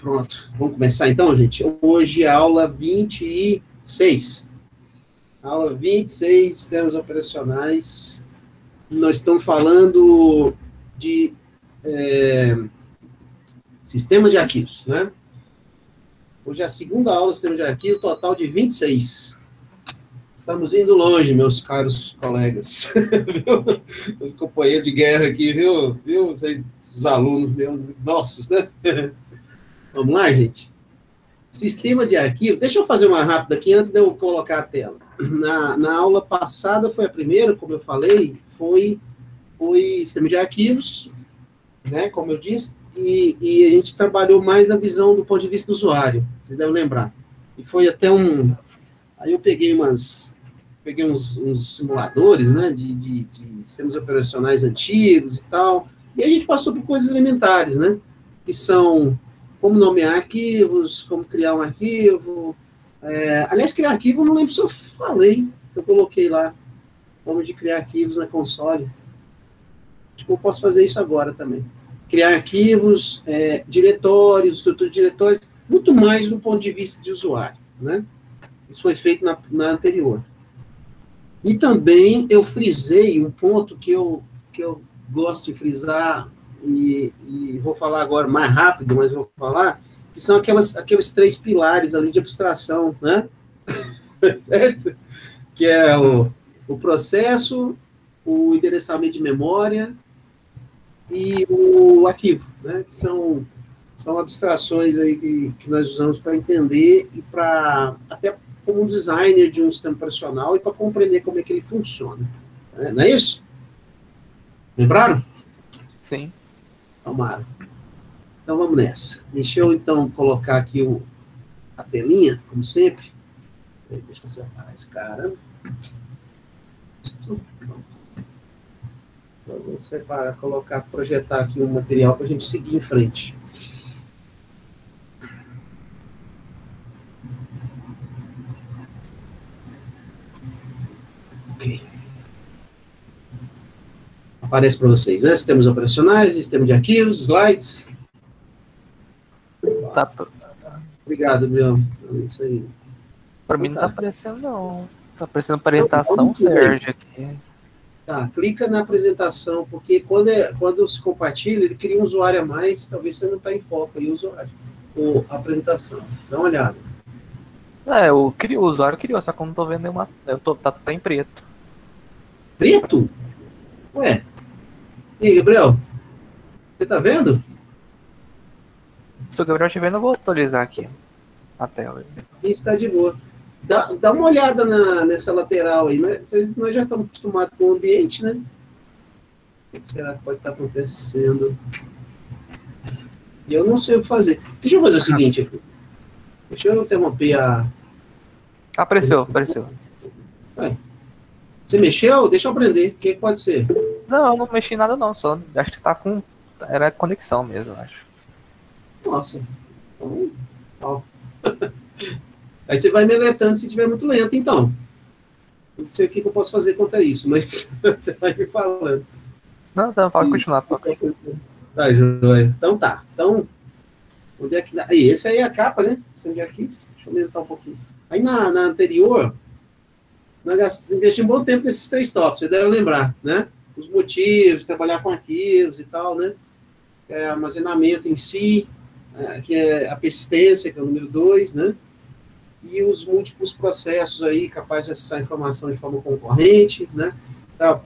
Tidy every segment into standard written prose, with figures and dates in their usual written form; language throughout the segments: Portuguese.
Pronto, vamos começar então, gente? Hoje é a aula 26. Aula 26, sistemas operacionais. Nós estamos falando de sistemas de arquivos, né? Hoje é a segunda aula de sistema de arquivo, total de 26. Estamos indo longe, meus caros colegas. Viu? O companheiro de guerra aqui, viu? Vocês, os alunos meus, nossos, né? Vamos lá, gente? Sistema de arquivo. Deixa eu fazer uma rápida aqui antes de eu colocar a tela. Na aula passada foi a primeira, como eu falei, foi sistema de arquivos, né? Como eu disse, e a gente trabalhou mais a visão do ponto de vista do usuário. Vocês devem lembrar. E foi até Aí eu peguei uns simuladores, né? De sistemas operacionais antigos e tal. E a gente passou por coisas elementares, né? Que são como nomear arquivos, como criar um arquivo. Aliás, criar arquivo, eu não lembro se eu falei, se eu coloquei lá, como de criar arquivos na console. Acho que eu posso fazer isso agora também. Criar arquivos, diretórios, estrutura de diretórios, muito mais do ponto de vista de usuário, né? Isso foi feito na anterior. E também eu frisei um ponto que eu gosto de frisar, e vou falar agora mais rápido, mas vou falar, que são aqueles três pilares ali de abstração, né? Certo? Que é o processo, o endereçamento de memória e o arquivo, né? Que são abstrações aí que nós usamos para entender e para, até como um designer de um sistema operacional e para compreender como é que ele funciona. Não é isso? Lembraram? Sim. Tomara. Então, vamos nessa. Deixa eu, então, colocar aqui a telinha, como sempre. Deixa eu separar esse cara. Vou separar, projetar aqui um material para a gente seguir em frente. Ok. Aparece para vocês, né? Sistemas operacionais, sistema de arquivos, slides. Tá. Obrigado, Biel. Isso aí. Para mim não tá aparecendo, não. Tá aparecendo apresentação, Sérgio, aqui. Tá, clica na apresentação, porque quando se compartilha, ele cria um usuário a mais, talvez você não está em foco aí, o usuário. Ou apresentação. Dá uma olhada. O usuário criou, só que eu não tô vendo nenhuma. Tá em preto. Preto? Ué. E aí, Gabriel? Você tá vendo? Se o Gabriel estiver, eu vou atualizar aqui a tela. Isso está de boa. Dá uma olhada nessa lateral aí, né? Nós já estamos acostumados com o ambiente, né? O que será que pode estar acontecendo? E eu não sei o que fazer. Deixa eu fazer o seguinte aqui. Deixa eu interromper a... Apareceu. Ué. Você mexeu? Deixa eu aprender. O que pode ser? Não, eu não mexi em nada não, só acho que tá com... Era conexão mesmo, acho. Nossa. Então, ó. Aí você vai me alertando se estiver muito lento, então. Não sei o que eu posso fazer contra isso, mas você vai me falando. Não, pode continuar. Tá, joia. Então tá. Então, onde é que dá? Aí, esse aí é a capa, né? Esse aqui. Deixa eu aumentar um pouquinho. Aí na anterior, nós investimos um bom tempo nesses três tópicos, você deve lembrar, né? Os motivos, trabalhar com arquivos e tal, né? Armazenamento em si, que é a persistência, que é o número 2, né? E os múltiplos processos aí, capazes de acessar informação de forma concorrente, né?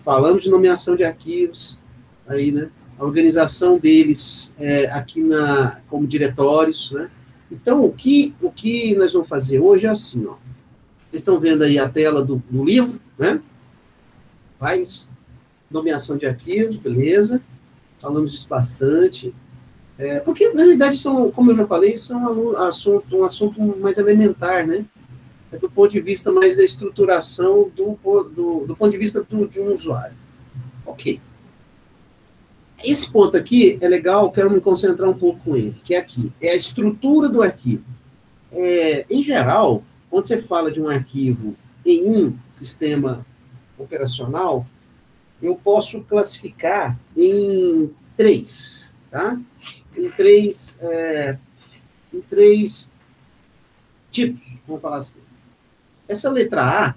Falamos de nomeação de arquivos, aí, né? A organização deles aqui como diretórios, né? Então, o que nós vamos fazer hoje é assim, ó. Vocês estão vendo aí a tela do livro, né? Nomeação de arquivos, beleza. Falamos disso bastante. Porque, na realidade, como eu já falei, são um assunto mais elementar, né? Do ponto de vista mais da estruturação do ponto de vista de um usuário. Ok. Esse ponto aqui é legal, quero me concentrar um pouco com ele, que é aqui. É a estrutura do arquivo. Em geral, quando você fala de um arquivo em um sistema operacional, eu posso classificar em três, tá? Em três em 3 tipos, vamos falar assim. Essa letra A,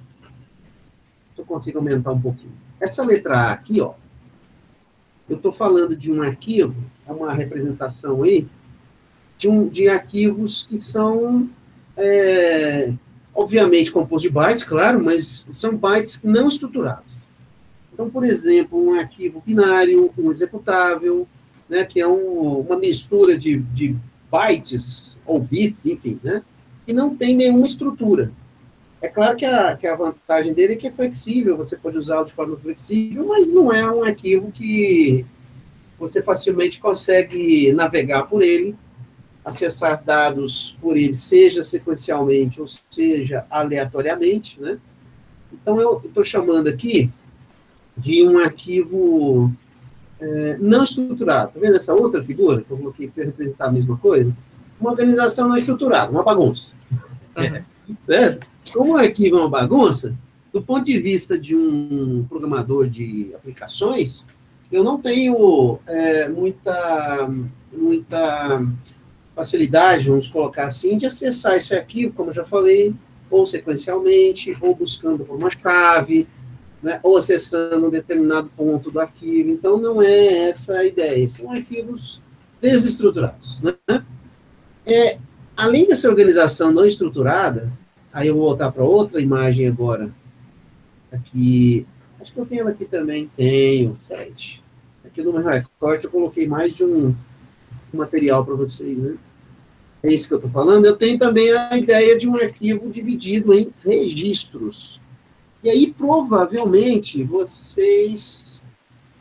se eu consigo aumentar um pouquinho. Essa letra A aqui, ó, eu estou falando de um arquivo, é uma representação aí, de arquivos que são, obviamente, compostos de bytes, claro, mas são bytes não estruturados. Então, por exemplo, um arquivo binário, um executável, né, que é uma mistura de bytes, ou bits, enfim, né, que não tem nenhuma estrutura. É claro que a vantagem dele é que é flexível, você pode usá-lo de forma flexível, mas não é um arquivo que você facilmente consegue navegar por ele, acessar dados por ele, seja sequencialmente ou seja aleatoriamente, né? Então, eu estou chamando aqui de um arquivo não estruturado. Está vendo essa outra figura que eu coloquei para representar a mesma coisa? Uma organização não estruturada, uma bagunça. Como o arquivo é uma bagunça, do ponto de vista de um programador de aplicações, eu não tenho muita facilidade, vamos colocar assim, de acessar esse arquivo, como eu já falei, ou sequencialmente, ou buscando por uma chave, né, ou acessando um determinado ponto do arquivo. Então, não é essa a ideia. São arquivos desestruturados. Né? Além dessa organização não estruturada, aí eu vou voltar para outra imagem agora. Aqui, acho que eu tenho ela aqui também. Tenho, 7. Aqui no meu recorte eu coloquei mais de um material para vocês, né? É isso que eu estou falando. Eu tenho também a ideia de um arquivo dividido em registros. E aí, provavelmente, vocês,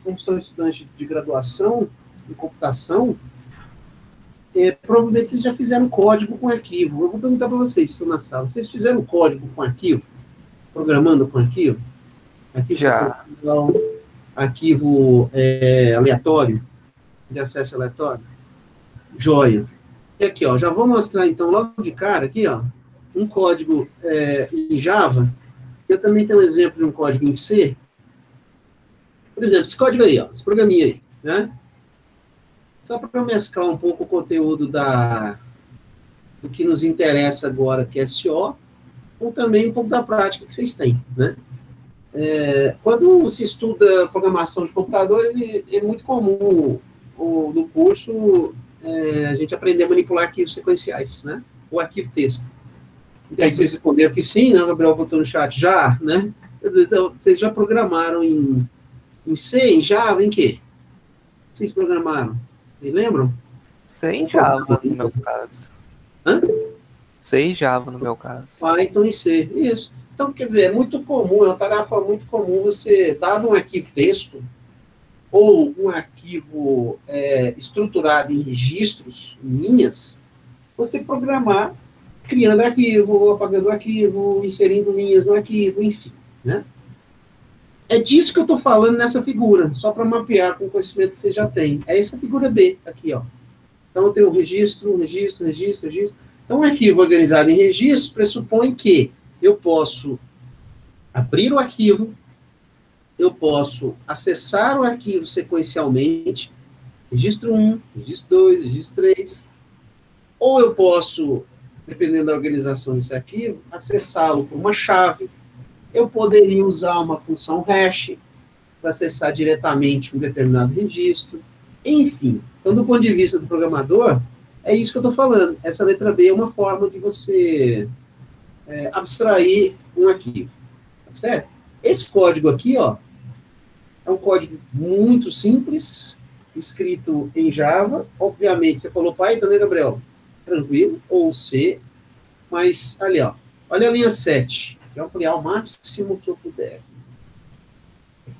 como são estudantes de graduação em computação, provavelmente vocês já fizeram código com arquivo. Eu vou perguntar para vocês, estão na sala. Vocês fizeram código com arquivo? Programando com arquivo? Já. Arquivo aleatório, de acesso aleatório? Joia. E aqui, ó, já vou mostrar, então, logo de cara, aqui, ó, um código em Java. Eu também tenho um exemplo de um código em C. Por exemplo, esse código aí, ó, esse programinha aí, né? Só para mesclar um pouco o conteúdo do que nos interessa agora, que é SO, ou também um pouco da prática que vocês têm, né? Quando se estuda programação de computador, é muito comum no curso a gente aprender a manipular arquivos sequenciais, né? Ou arquivo texto. E aí vocês responderam que sim, né? O Gabriel botou no chat, já, né? Então, vocês já programaram em C, em Java, em quê? Vocês programaram? Vocês lembram? C em Java, no meu caso. Hã? C em Java, no meu caso. Python e C, isso. Então, quer dizer, é muito comum, é uma tarefa muito comum você, dado um arquivo texto, ou um arquivo estruturado em registros, em linhas, você programar, criando arquivo, apagando arquivo, inserindo linhas no arquivo, enfim, né? É disso que eu estou falando nessa figura, só para mapear com o conhecimento que você já tem. É essa figura B, aqui, ó. Então, eu tenho registro. Então, um arquivo organizado em registros pressupõe que eu posso abrir o arquivo, eu posso acessar o arquivo sequencialmente, registro 1, registro 2, registro 3, ou eu posso, dependendo da organização desse arquivo, acessá-lo por uma chave. Eu poderia usar uma função hash para acessar diretamente um determinado registro. Enfim, então, do ponto de vista do programador, é isso que eu estou falando. Essa letra B é uma forma de você abstrair um arquivo. Tá certo? Esse código aqui, ó, é um código muito simples, escrito em Java. Obviamente, você falou Python, né, Gabriel? Tranquilo. Ou C. Mas, ali, ó. Olha a linha 7. Vou ampliar ao máximo que eu puder.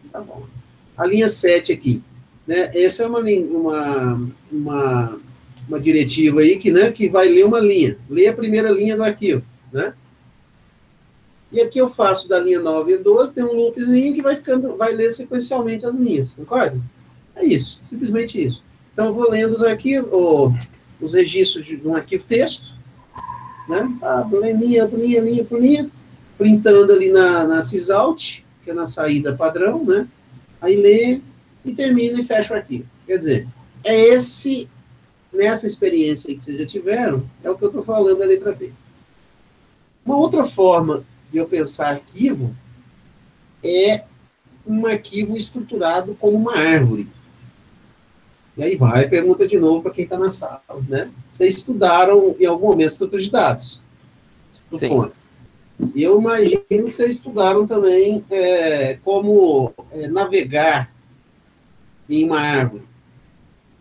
Tá bom. A linha 7 aqui. Né? Essa é uma diretiva aí que vai ler uma linha. Lê a primeira linha do arquivo. Né? E aqui eu faço da linha 9 e 12, tem um loopzinho que vai ler sequencialmente as linhas. Concorda? É isso. Simplesmente isso. Então, eu vou lendo os arquivos, os registros de um arquivo texto. Né? Linha por linha. Printando ali na sysout, que é na saída padrão, né? Aí lê e termina e fecha o arquivo. Quer dizer, é esse nessa experiência que vocês já tiveram, é o que eu estou falando da letra B. Uma outra forma de eu pensar arquivo é um arquivo estruturado como uma árvore. E aí vai, pergunta de novo para quem está na sala, né? Vocês estudaram em algum momento estrutura de dados? Sim. E eu imagino que vocês estudaram também como navegar em uma árvore,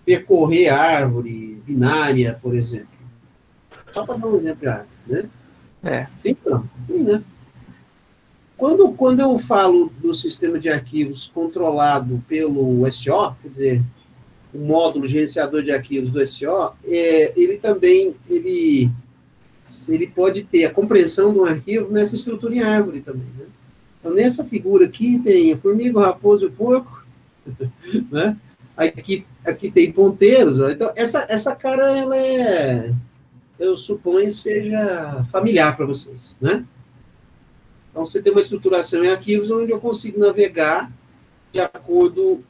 percorrer a árvore binária, por exemplo. Só para dar um exemplo de árvore, né? Sim, não. Sim, né? Quando eu falo do sistema de arquivos controlado pelo SO, quer dizer, o módulo gerenciador de arquivos do SO, ele também ele pode ter a compreensão de um arquivo nessa estrutura em árvore também, né? Então, nessa figura aqui tem a formiga, o raposo e o porco, né? Aqui tem ponteiros, né? Então, essa cara, ela eu suponho, seja familiar para vocês, né? Então, você tem uma estruturação em arquivos onde eu consigo navegar de acordo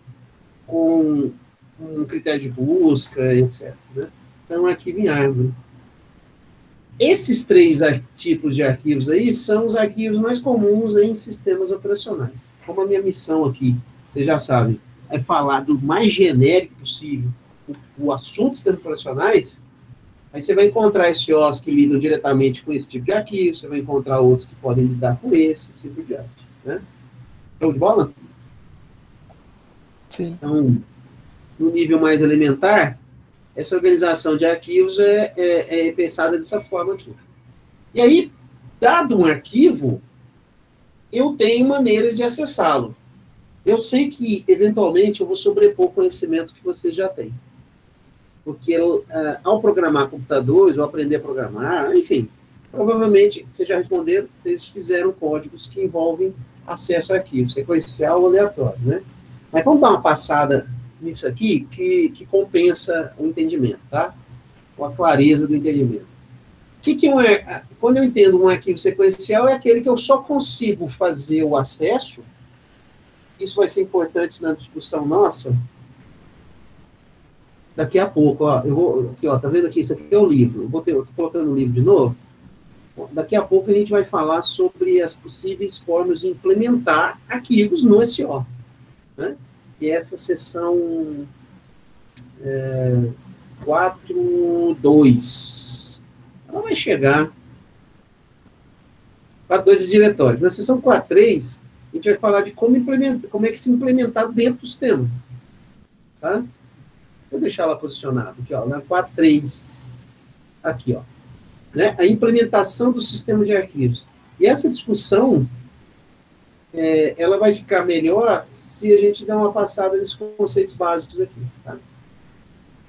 com um critério de busca, etc., né? Então, arquivo em árvore. Esses três tipos de arquivos aí são os arquivos mais comuns em sistemas operacionais. Como a minha missão aqui, vocês já sabem, é falar do mais genérico possível o assunto de sistemas operacionais, aí você vai encontrar SOs que lidam diretamente com esse tipo de arquivo, você vai encontrar outros que podem lidar com esse, assim por diante, né? Show de bola? Sim. Então, no nível mais elementar, essa organização de arquivos é pensada dessa forma aqui. E aí, dado um arquivo, eu tenho maneiras de acessá-lo. Eu sei que, eventualmente, eu vou sobrepor o conhecimento que vocês já têm. Porque ao programar computadores, ou aprender a programar, enfim, provavelmente, vocês já responderam, vocês fizeram códigos que envolvem acesso a arquivos, sequencial ou aleatório, né? Mas vamos dar uma passada nisso aqui que compensa o entendimento, tá? Ou a clareza do entendimento. Quando eu entendo um arquivo sequencial, é aquele que eu só consigo fazer o acesso. Isso vai ser importante na discussão nossa daqui a pouco. Ó, aqui, ó, tá vendo aqui? Isso aqui é o livro. Eu tô colocando o livro de novo. Daqui a pouco a gente vai falar sobre as possíveis formas de implementar arquivos no SO, né? E essa seção 4.2. Ela vai chegar. 4.2 de diretórios. Na seção 4.3, a gente vai falar de como é que se implementar dentro do sistema. Tá? Vou deixar ela posicionada aqui, ó, na 4.3. Aqui, ó. Né? A implementação do sistema de arquivos. E essa discussão, ela vai ficar melhor se a gente der uma passada nesses conceitos básicos aqui. Tá?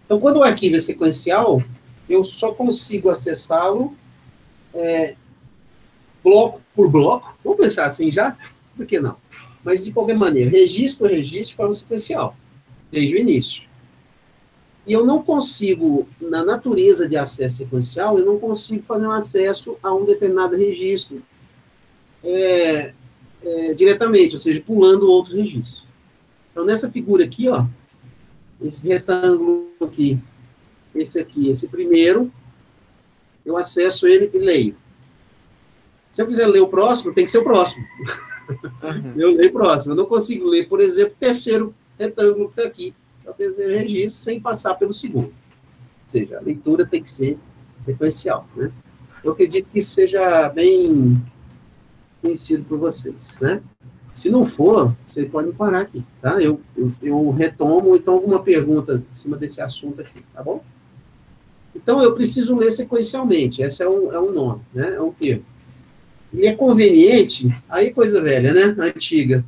Então, quando o arquivo é sequencial, eu só consigo acessá-lo bloco por bloco. Vamos pensar assim já? Por que não? Mas, de qualquer maneira, registro por registro de forma sequencial, desde o início. E eu não consigo, na natureza de acesso sequencial, eu não consigo fazer um acesso a um determinado registro diretamente, ou seja, pulando outros registros. Então, nessa figura aqui, ó, esse retângulo aqui, esse primeiro, eu acesso ele e leio. Se eu quiser ler o próximo, tem que ser o próximo. Uhum. Eu leio o próximo. Eu não consigo ler, por exemplo, o terceiro retângulo que está aqui, que é o terceiro registro, sem passar pelo segundo. Ou seja, a leitura tem que ser sequencial, né? Eu acredito que isso seja bem conhecido por vocês, né? Se não for, vocês podem parar aqui, tá? Eu retomo, então, alguma pergunta em cima desse assunto aqui, tá bom? Então, eu preciso ler sequencialmente. Esse é um nome, né? É um termo. E é conveniente, aí coisa velha, né? Antiga.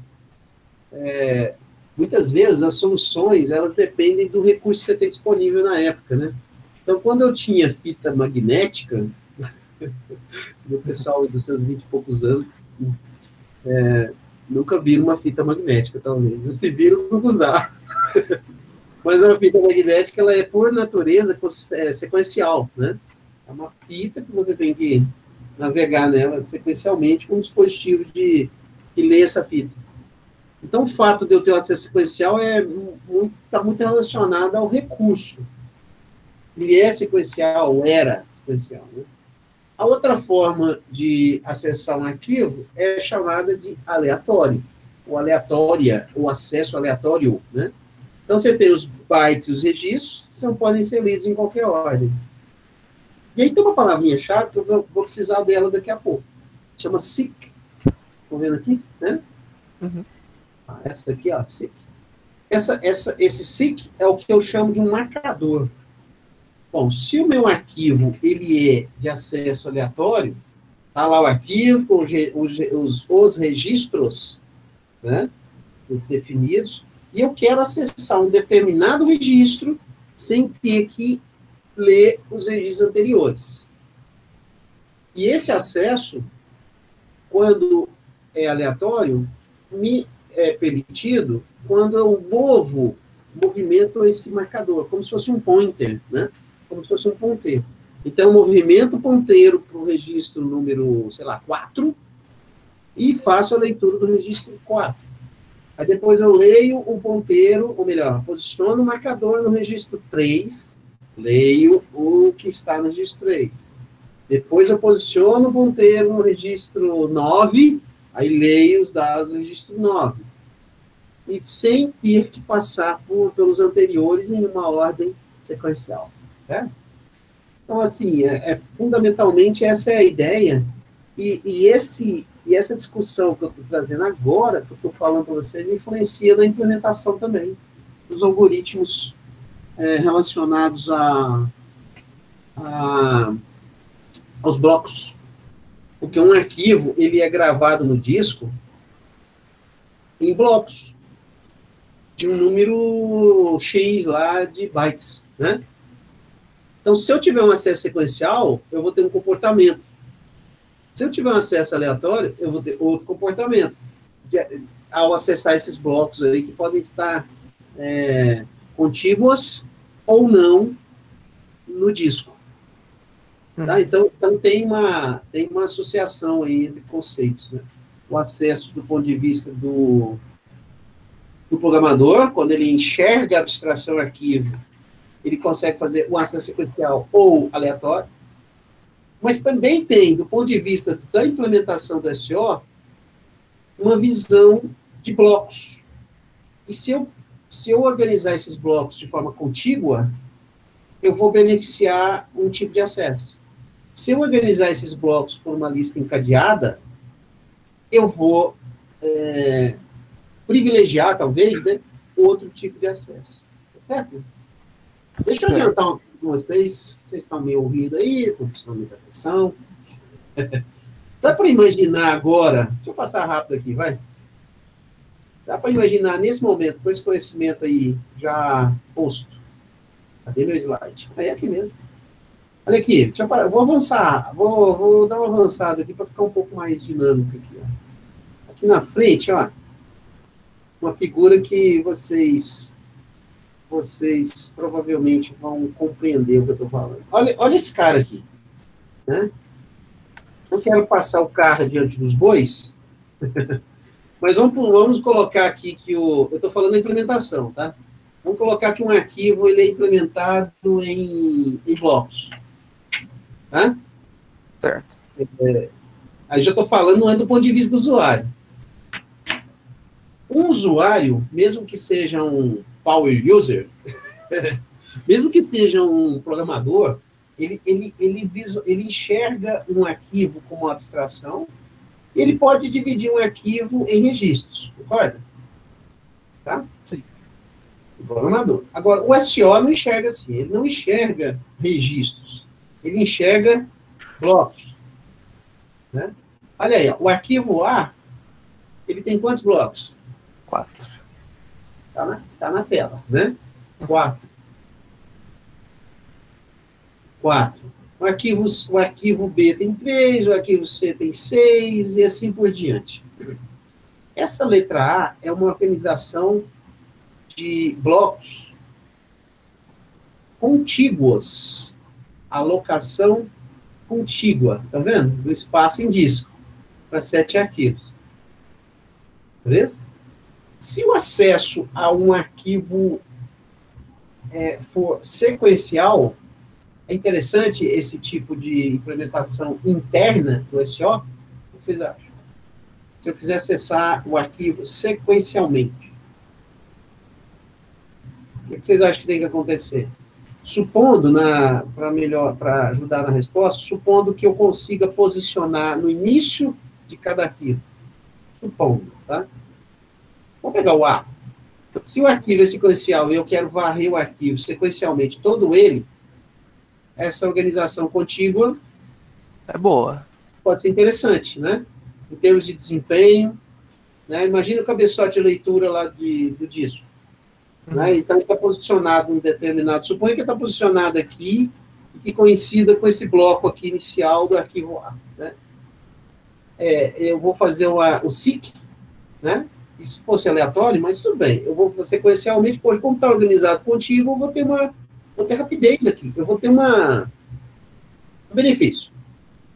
Muitas vezes as soluções, elas dependem do recurso que você tem disponível na época, né? Então, quando eu tinha fita magnética, o pessoal dos seus 20 e poucos anos nunca viram uma fita magnética, talvez. Não se viram, não usar. Mas a fita magnética, ela é, por natureza, sequencial, né? É uma fita que você tem que navegar nela sequencialmente com um dispositivo que lê essa fita. Então, o fato de eu ter o acesso sequencial está muito relacionado ao recurso. Ele é sequencial, ou era sequencial, né? A outra forma de acessar um arquivo é chamada de aleatório, ou aleatória, ou acesso aleatório, né? Então, você tem os bytes e os registros, que podem ser lidos em qualquer ordem. E aí tem uma palavrinha-chave que eu vou precisar dela daqui a pouco. Chama seek. Estão vendo aqui? Né? Uhum. Essa aqui, ó, seek. Esse seek é o que eu chamo de um marcador. Bom, se o meu arquivo ele é de acesso aleatório, está lá o arquivo com os registros, né, definidos, e eu quero acessar um determinado registro sem ter que ler os registros anteriores. E esse acesso, quando é aleatório, me é permitido quando eu movimento esse marcador, como se fosse um pointer, né? Como se fosse um ponteiro. Então, eu movimento o ponteiro para o registro número, sei lá, 4, e faço a leitura do registro 4. Aí depois eu leio o ponteiro, ou melhor, posiciono o marcador no registro 3, leio o que está no registro 3. Depois eu posiciono o ponteiro no registro 9, aí leio os dados do registro 9. E sem ter que passar pelos anteriores em uma ordem sequencial. Né? Então, assim, fundamentalmente essa é a ideia. E essa discussão que eu estou trazendo agora, que eu estou falando para vocês, influencia na implementação também dos algoritmos relacionados aos blocos. Porque um arquivo, ele é gravado no disco em blocos, de um número X lá de bytes, né? Então, se eu tiver um acesso sequencial, eu vou ter um comportamento. Se eu tiver um acesso aleatório, eu vou ter outro comportamento. Ao acessar esses blocos aí, que podem estar contíguos ou não no disco. Tá? Então tem uma associação aí entre conceitos. Né? O acesso do ponto de vista do programador, quando ele enxerga a abstração arquivo, ele consegue fazer um acesso sequencial ou aleatório, mas também tem, do ponto de vista da implementação do SO, uma visão de blocos. E se eu organizar esses blocos de forma contígua, eu vou beneficiar um tipo de acesso. Se eu organizar esses blocos por uma lista encadeada, eu vou privilegiar, talvez, né, outro tipo de acesso. Tá certo? Deixa eu adiantar uma coisa com vocês. Vocês estão meio ouvindo aí, estão prestando muita atenção. Dá para imaginar agora, deixa eu passar rápido aqui, vai. Dá para imaginar nesse momento, com esse conhecimento aí já posto. Cadê meu slide? Aí é aqui mesmo. Olha aqui, deixa eu parar. Vou avançar, vou dar uma avançada aqui para ficar um pouco mais dinâmico aqui. Ó. Aqui na frente, ó, uma figura que vocês provavelmente vão compreender o que eu estou falando. Olha esse cara aqui. Né? Eu quero passar o carro diante dos bois, mas vamos colocar aqui que eu estou falando da implementação, tá? Vamos colocar que um arquivo ele é implementado em blocos. Tá? Certo. Aí já estou falando, não é do ponto de vista do usuário. Um usuário, mesmo que seja um power user, mesmo que seja um programador, ele enxerga um arquivo como abstração, e ele pode dividir um arquivo em registros, concorda? Tá? Sim. O programador. Agora, o SO não enxerga assim, ele não enxerga registros, ele enxerga blocos. Né? Olha aí, ó, o arquivo A, ele tem quantos blocos? 4. Tá na tela, né? 4. O arquivo B tem 3, o arquivo C tem 6, e assim por diante. Essa letra A é uma organização de blocos contíguos. Alocação contígua, tá vendo? Do espaço em disco, para 7 arquivos. Beleza? Se o acesso a um arquivo for sequencial, É interessante esse tipo de implementação interna do SO? O que vocês acham? Se eu quiser acessar o arquivo sequencialmente, o que vocês acham que tem que acontecer? Supondo, para ajudar na resposta, supondo que eu consiga posicionar no início de cada arquivo. Supondo, tá? Vamos pegar o A. Se o arquivo é sequencial e eu quero varrer o arquivo sequencialmente, todo ele, essa organização contígua É boa. pode ser interessante, né? Em termos de desempenho, né? Imagina o cabeçote de leitura lá do disco. Né? Então, está posicionado em determinado... Suponha que está posicionado aqui e que coincida com esse bloco aqui inicial do arquivo A. Né? Eu vou fazer o seek, né? E se fosse aleatório, mas tudo bem. Eu vou sequencialmente, como está organizado contigo, eu vou ter rapidez aqui. Eu vou ter um benefício.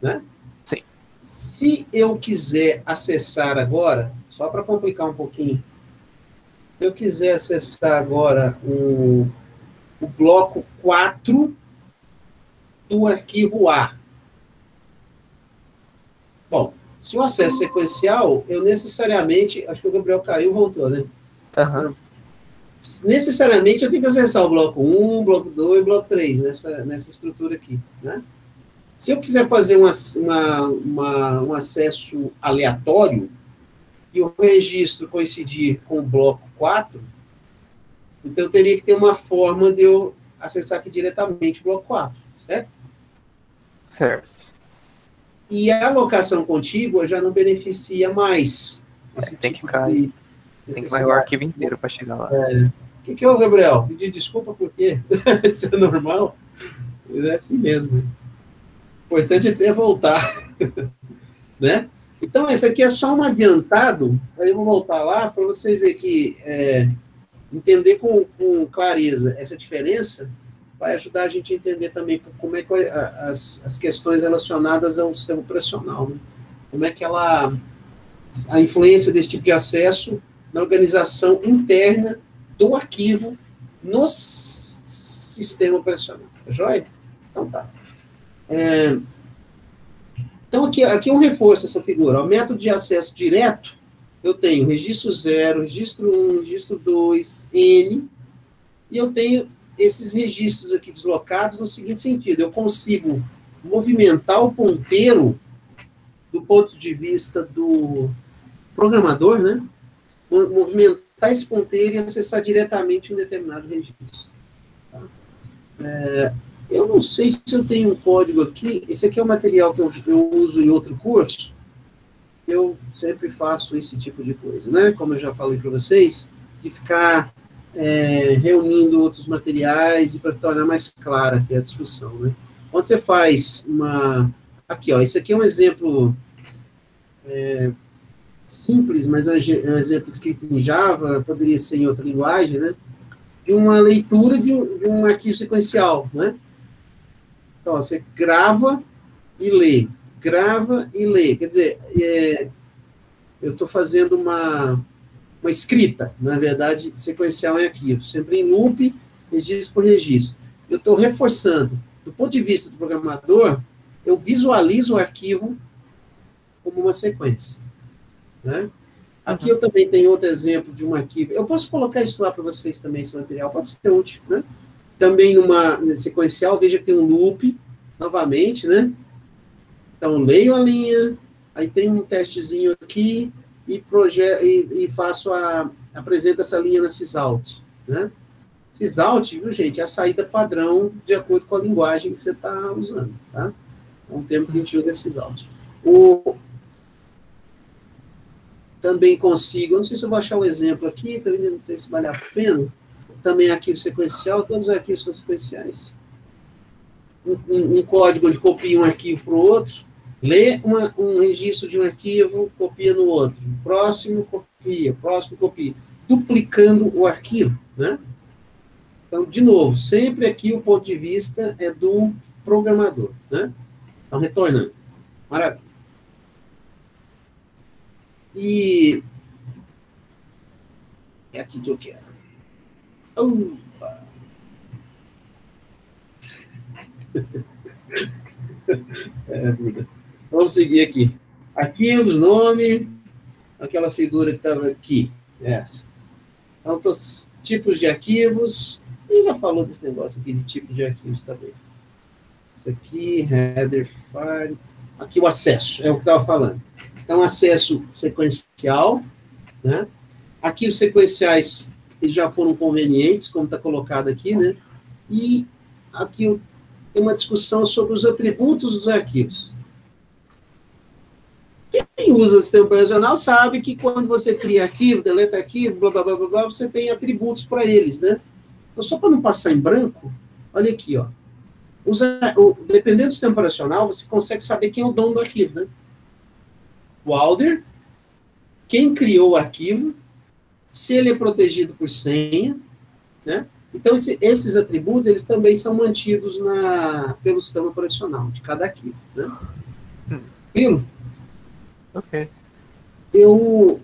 Né? Sim. Se eu quiser acessar agora, só para complicar um pouquinho, se eu quiser acessar agora o bloco 4 do arquivo A. Bom, se o acesso sequencial, eu necessariamente, acho que o Gabriel caiu e voltou, né? Uhum. Necessariamente eu tenho que acessar o bloco 1, bloco 2 e bloco 3, nessa estrutura aqui, né? Se eu quiser fazer um acesso aleatório, e o registro coincidir com o bloco 4, então eu teria que ter uma forma de eu acessar aqui diretamente o bloco 4, certo? Certo. E a alocação contígua já não beneficia mais esse Tem tipo que cair. de Tem que varrer o arquivo inteiro para chegar lá. O que houve, Gabriel? Pedir desculpa por quê? Isso é normal? É assim mesmo. O importante é ter voltar. Né? Então, esse aqui é só um adiantado, aí eu vou voltar lá para você ver que entender com clareza essa diferença vai ajudar a gente a entender também como é que as questões relacionadas ao sistema operacional, né? Como é que a influência desse tipo de acesso na organização interna do arquivo no sistema operacional. Tá joia? Então tá. Então, aqui eu reforço essa figura. O método de acesso direto, eu tenho registro 0, registro 1, registro 2, N, e eu tenho esses registros aqui deslocados no seguinte sentido: eu consigo movimentar o ponteiro do ponto de vista do programador, né? Movimentar esse ponteiro e acessar diretamente um determinado registro. Tá? Eu não sei se eu tenho um código aqui. Esse aqui é o material que eu uso em outro curso. Eu sempre faço esse tipo de coisa, né? Como eu já falei para vocês, de ficar reunindo outros materiais e para tornar mais clara aqui a discussão, né? Quando você faz Aqui, ó, esse aqui é um exemplo simples, mas é um exemplo escrito em Java, poderia ser em outra linguagem, né? De uma leitura de um arquivo sequencial, né? Então, ó, você grava e lê, grava e lê. Quer dizer, eu estou fazendo uma escrita, na verdade, sequencial em arquivo, sempre em loop, registro por registro. Eu estou reforçando. Do ponto de vista do programador, eu visualizo o arquivo como uma sequência. Né? Aqui eu também tenho outro exemplo de um arquivo. Eu posso colocar isso lá para vocês também, esse material, pode ser útil. Né? Também numa sequencial, veja que tem um loop, novamente, né? Então, leio a linha, aí tem um testezinho aqui, e apresento essa linha na sysout, né? Sysout, viu, gente, é a saída padrão de acordo com a linguagem que você está usando, tá? É um termo que a gente usa, é sysout. Também consigo, não sei se eu vou achar um exemplo aqui, também não sei se vale a pena, também arquivo sequencial, todos os arquivos são sequenciais. Um código onde copia um arquivo para o outro, lê um registro de um arquivo, copia no outro. Próximo, copia. Duplicando o arquivo, né? Então, de novo, sempre aqui o ponto de vista é do programador, né? Então, retornando. Maravilha. E é aqui que eu quero. Opa. Vamos seguir aqui. Arquivos, nome, aquela figura que estava aqui. Essa. Então, tipos de arquivos. E já falou desse negócio aqui de tipos de arquivos também. Isso aqui, header file. Aqui o acesso, é o que estava falando. Então, acesso sequencial, né? Aqui os sequenciais eles já foram convenientes, como está colocado aqui, né? E aqui tem uma discussão sobre os atributos dos arquivos. Quem usa o sistema operacional sabe que quando você cria arquivo, deleta arquivo, blá, blá, blá, blá, blá, você tem atributos para eles, né? Então, só para não passar em branco, olha aqui, ó. Dependendo do sistema operacional, você consegue saber quem é o dono do arquivo, né? O holder, quem criou o arquivo, se ele é protegido por senha, né? Então, esses atributos, eles também são mantidos pelo sistema operacional de cada arquivo, né? Tranquilo? Ok. Eu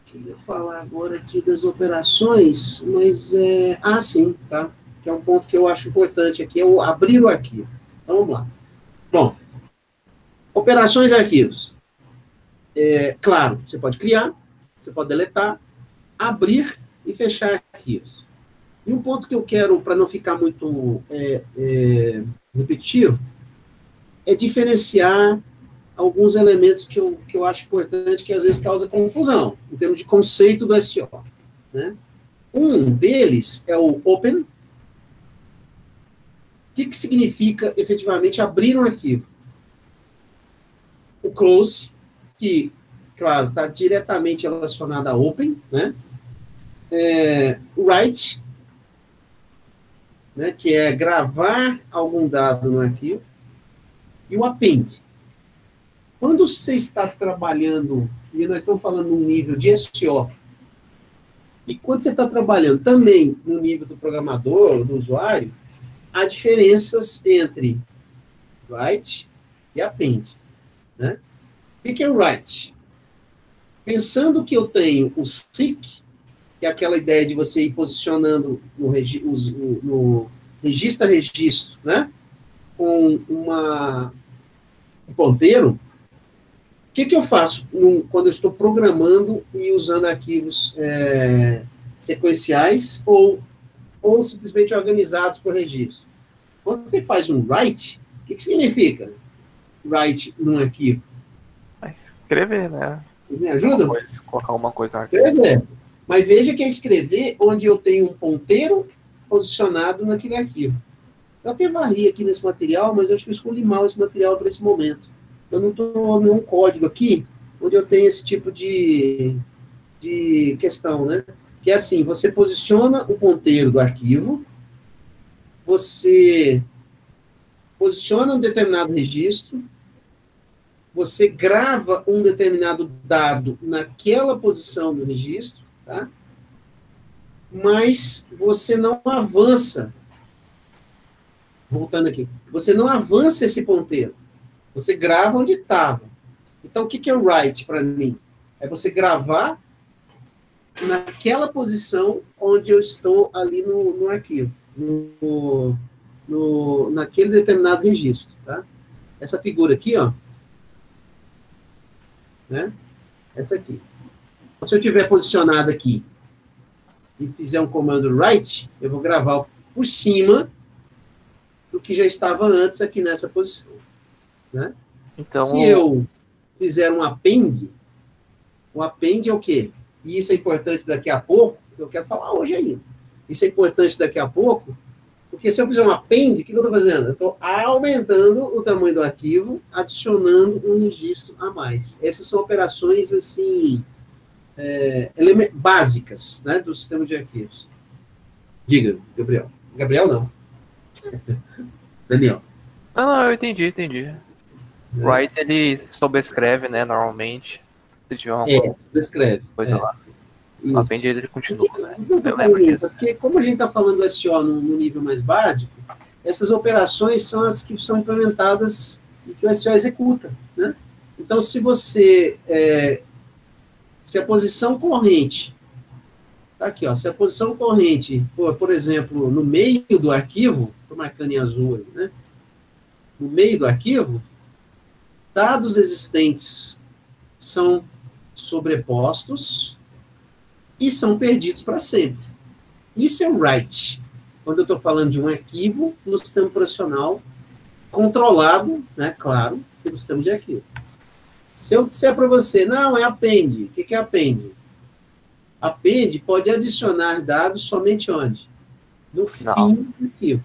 queria falar agora aqui das operações, mas sim, tá? Que é um ponto que eu acho importante aqui, é o abrir o arquivo. Então, vamos lá. Bom, operações e arquivos. Claro, você pode criar, você pode deletar, abrir e fechar arquivos. E um ponto que eu quero, para não ficar muito repetitivo, é diferenciar alguns elementos que eu acho importante, que às vezes causa confusão, em termos de conceito do SO. Né? Um deles é o open. O que significa, efetivamente, abrir um arquivo? O close, que, claro, está diretamente relacionado a open, né? O write, né, que é gravar algum dado no arquivo, e o append. Quando você está trabalhando, e nós estamos falando num nível de SO, e quando você está trabalhando também no nível do programador, do usuário, há diferenças entre write e append. Né? O que é o write? Pensando que eu tenho o seek, que é aquela ideia de você ir posicionando no registro a registro, né? Com um ponteiro, o que eu faço quando eu estou programando e usando arquivos sequenciais ou simplesmente organizados por registro? Quando você faz um write, o que significa write num arquivo? Escrever, né? Me ajuda? Colocar alguma coisa no arquivo. Escrever. Mas veja que é escrever onde eu tenho um ponteiro posicionado naquele arquivo. Eu até varri aqui nesse material, mas eu acho que eu escolhi mal esse material para esse momento. Eu não estou num código aqui onde eu tenho esse tipo de questão, né? Que é assim, você posiciona o ponteiro do arquivo, você posiciona um determinado registro, você grava um determinado dado naquela posição do registro, tá? Mas você não avança. Voltando aqui. Você não avança esse ponteiro. Você grava onde estava. Então, o que é o write para mim? É você gravar naquela posição onde eu estou ali no arquivo. Naquele determinado registro, tá? Essa figura aqui, ó. Né? Essa aqui. Então, se eu tiver posicionado aqui e fizer um comando write, eu vou gravar por cima do que já estava antes aqui nessa posição. Né? Então, se eu fizer um append, o append é o quê? E isso é importante daqui a pouco, eu quero falar hoje ainda. Isso é importante daqui a pouco, porque se eu fizer um append, o que eu estou fazendo? Eu estou aumentando o tamanho do arquivo, adicionando um registro a mais. Essas são operações, assim, básicas, né, do sistema de arquivos. Diga, Gabriel. Gabriel, não. Daniel. Não, eu entendi. Write, ele sobrescreve, né, normalmente. Se tiver uma sobrescreve. coisa lá. O append, ele continua, né? Eu lembro disso. Porque como a gente está falando do SO no nível mais básico, essas operações são as que são implementadas e que o SO executa, né? Então, se a posição corrente Tá aqui, ó, se a posição corrente for, por exemplo, no meio do arquivo, estou marcando em azul aí, né? No meio do arquivo, dados existentes são sobrepostos e são perdidos para sempre. Isso é o write. Quando eu estou falando de um arquivo no sistema operacional controlado, né, claro, pelo sistema de arquivo. Se eu disser para você, não, é append. O que é append? Append pode adicionar dados somente onde? No fim do arquivo.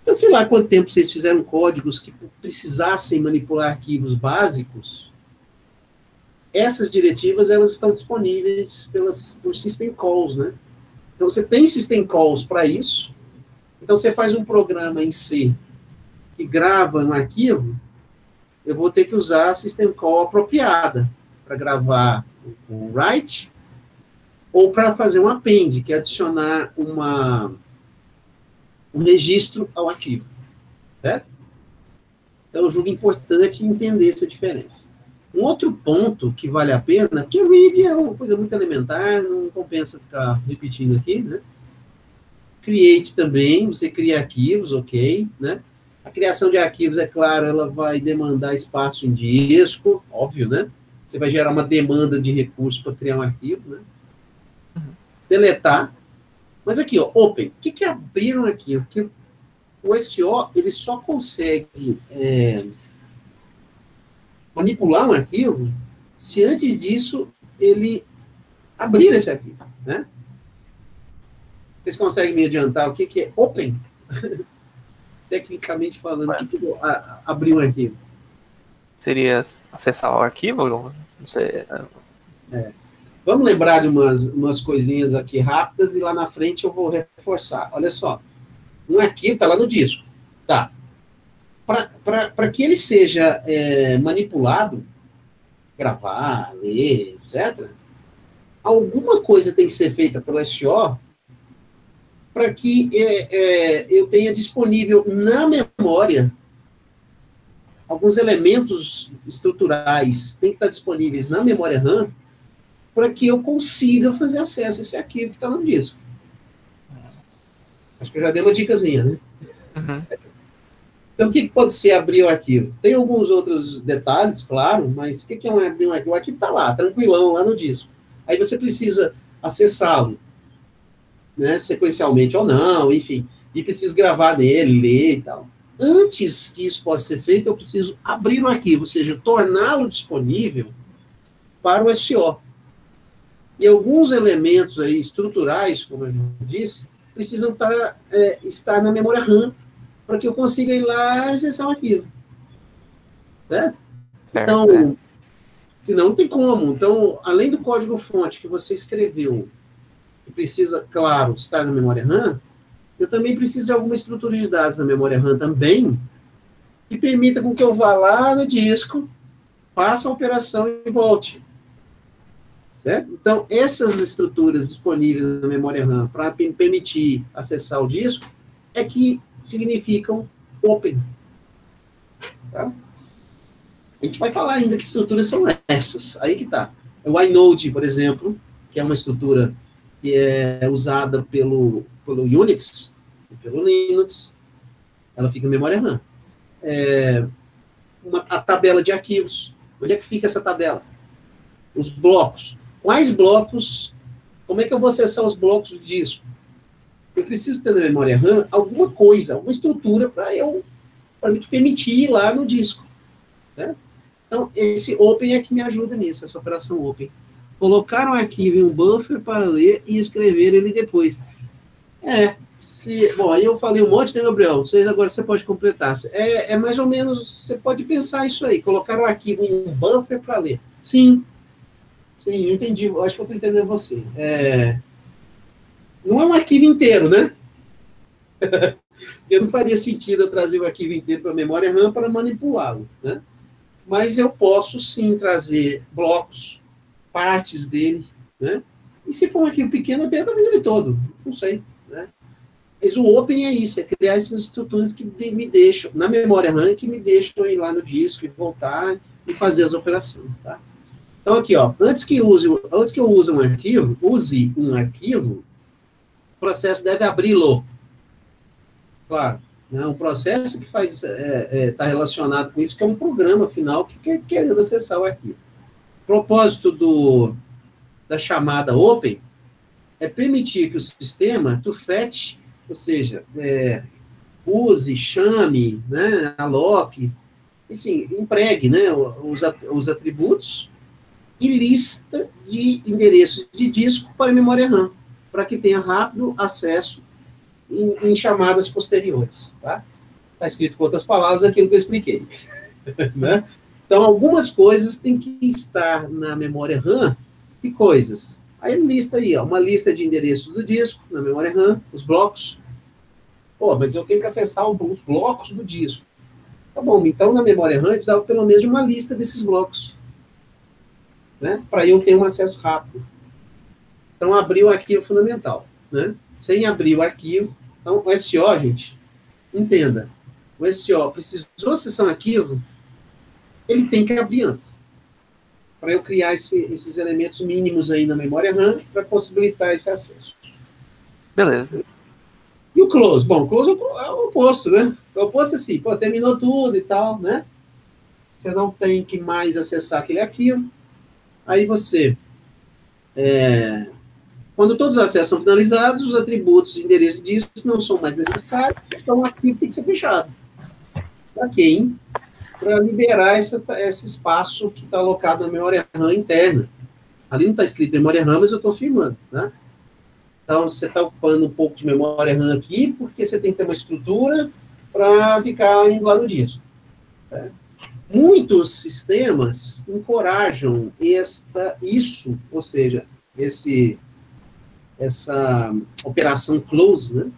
Então, sei lá quanto tempo vocês fizeram códigos que precisassem manipular arquivos básicos. Essas diretivas, elas estão disponíveis por system calls, né? Então, você tem system calls para isso. Então, você faz um programa em C que grava no arquivo, eu vou ter que usar a system call apropriada para gravar um write ou para fazer um append, que é adicionar um registro ao arquivo. Certo? Então, eu julgo importante entender essa diferença. Um outro ponto que vale a pena, porque read é uma coisa muito elementar, não compensa ficar repetindo aqui, né? Create também, você cria arquivos, ok, né? A criação de arquivos, é claro, ela vai demandar espaço em disco, óbvio, né? Você vai gerar uma demanda de recursos para criar um arquivo, né? Deletar. Mas aqui, ó, open. O que é abrir um arquivo? Porque o SO, ele só consegue manipular um arquivo se antes disso ele abrir esse arquivo, né? Vocês conseguem me adiantar o que é open? Tecnicamente falando, o que é abrir um arquivo? Seria acessar o arquivo? Não sei. Vamos lembrar de umas coisinhas aqui rápidas e lá na frente eu vou reforçar. Olha só. Um arquivo está lá no disco. Tá. Para que ele seja manipulado, gravar, ler, etc., alguma coisa tem que ser feita pelo SO para que eu tenha disponível na memória alguns elementos estruturais têm que estar disponíveis na memória RAM para que eu consiga fazer acesso a esse arquivo que está no disco. Acho que eu já dei uma dicasinha, né? Uhum. Então, o que pode ser abrir o arquivo? Tem alguns outros detalhes, claro, mas o que é abrir um arquivo? O arquivo está lá, tranquilão, lá no disco. Aí você precisa acessá-lo, né, sequencialmente ou não, enfim, e precisa gravar nele, ler e tal. Antes que isso possa ser feito, eu preciso abrir o arquivo, ou seja, torná-lo disponível para o SO. E alguns elementos aí estruturais, como eu disse, precisam estar na memória RAM para que eu consiga ir lá e acessar o arquivo. Certo? Então, senão não tem como. Então, além do código-fonte que você escreveu, que precisa, claro, estar na memória RAM, eu também preciso de alguma estrutura de dados na memória RAM também, que permita com que eu vá lá no disco, faça a operação e volte. Certo? Então, essas estruturas disponíveis na memória RAM para permitir acessar o disco é que significam open. Tá? A gente vai falar ainda que estruturas são essas. Aí que tá. O inode, por exemplo, que é uma estrutura que é usada pelo Unix, pelo Linux, ela fica em memória RAM. A tabela de arquivos. Onde é que fica essa tabela? Os blocos. Quais blocos? Como é que eu vou acessar os blocos do disco? Eu preciso ter na memória RAM alguma coisa, alguma estrutura para me permitir ir lá no disco. Né? Então, esse open é que me ajuda nisso, essa operação open. Colocar um arquivo em um buffer para ler e escrever ele depois. Bom, aí eu falei um monte, né, Gabriel? Agora você pode completar. É mais ou menos, você pode pensar isso aí, colocar o arquivo em um buffer para ler. Sim, eu entendi, eu acho que eu estou entendendo você. Não é um arquivo inteiro, né? Eu não faria sentido eu trazer o arquivo inteiro para a memória RAM para manipulá-lo, né? Mas eu posso, sim, trazer blocos, partes dele, né? E se for um arquivo pequeno, até talvez ele todo, não sei, né? Mas o Open é isso, é criar essas estruturas que me deixam, na memória RAM, que me deixam ir lá no disco e voltar e fazer as operações, tá? Então, aqui, ó, antes que eu use um arquivo, o processo deve abri-lo. Claro, né? Um processo que está relacionado com isso, que é um programa final que quer querendo acessar o arquivo. O propósito da chamada open é permitir que o sistema fetch, ou seja, use, chame, né, aloque, assim, empregue, né, os atributos e lista de endereços de disco para a memória RAM, para que tenha rápido acesso em chamadas posteriores. Tá? Está escrito com outras palavras aquilo que eu expliquei. Né? Então, algumas coisas têm que estar na memória RAM. Que coisas? Aí ele lista aí, ó, uma lista de endereços do disco, na memória RAM, os blocos. Pô, mas eu tenho que acessar os blocos do disco. Tá bom, então na memória RAM eu precisava pelo menos de uma lista desses blocos. Né? Para eu ter um acesso rápido. Então, abrir o arquivo é fundamental. Né? Sem abrir o arquivo. Então, o SO, gente, entenda. O SO precisou acessar um arquivo, ele tem que abrir antes. Para eu criar esses elementos mínimos aí na memória RAM para possibilitar esse acesso. Beleza. E o close? Bom, o close é o oposto, né? O oposto é assim, pô, terminou tudo e tal, né? Você não tem que mais acessar aquele arquivo. Aí você, quando todos os acessos são finalizados, os atributos e endereços disso não são mais necessários, então o arquivo tem que ser fechado. Para quê, hein? Para liberar esse espaço que está alocado na memória RAM interna. Ali não está escrito memória RAM, mas eu estou afirmando, né? Então, você está ocupando um pouco de memória RAM aqui, porque você tem que ter uma estrutura para ficar indo lá no disco. Tá? Muitos sistemas encorajam isso, ou seja, essa operação close, né?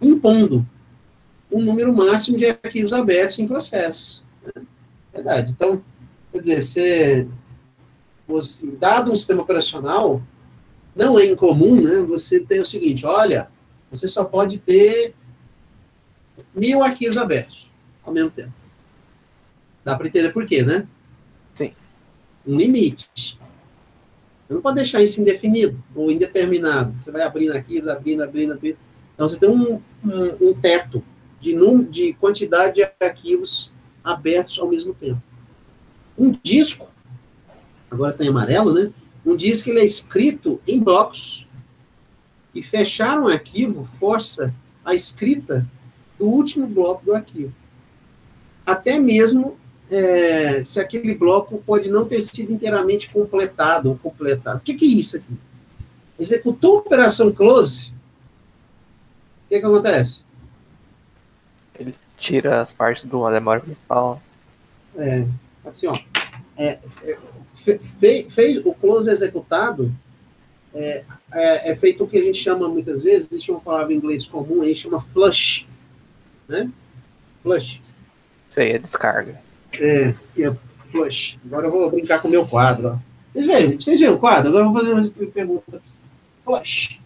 Impondo um número máximo de arquivos abertos em processo. Né? Verdade. Então, quer dizer, dado um sistema operacional, não é incomum, né, você ter o seguinte, olha, você só pode ter 1000 arquivos abertos ao mesmo tempo. Dá para entender por quê, né? Sim. Um limite. Você não pode deixar isso indefinido ou indeterminado. Você vai abrindo arquivos, abrindo. Então, você tem um teto de quantidade de arquivos abertos ao mesmo tempo. Um disco, agora está em amarelo, né? Um disco ele é escrito em blocos. E fechar um arquivo força a escrita do último bloco do arquivo. Até mesmo se aquele bloco pode não ter sido inteiramente completado ou completado. O que é isso aqui? Executou a operação close, o que acontece? Ele tira as partes da memória principal. Assim, ó, fez o close executado, é feito o que a gente chama muitas vezes, existe uma palavra em inglês comum aí, chama flush, né? Flush. Isso aí é descarga. Flush. Agora eu vou brincar com o meu quadro, ó. Vocês veem o quadro? Agora eu vou fazer uma pergunta. Flush.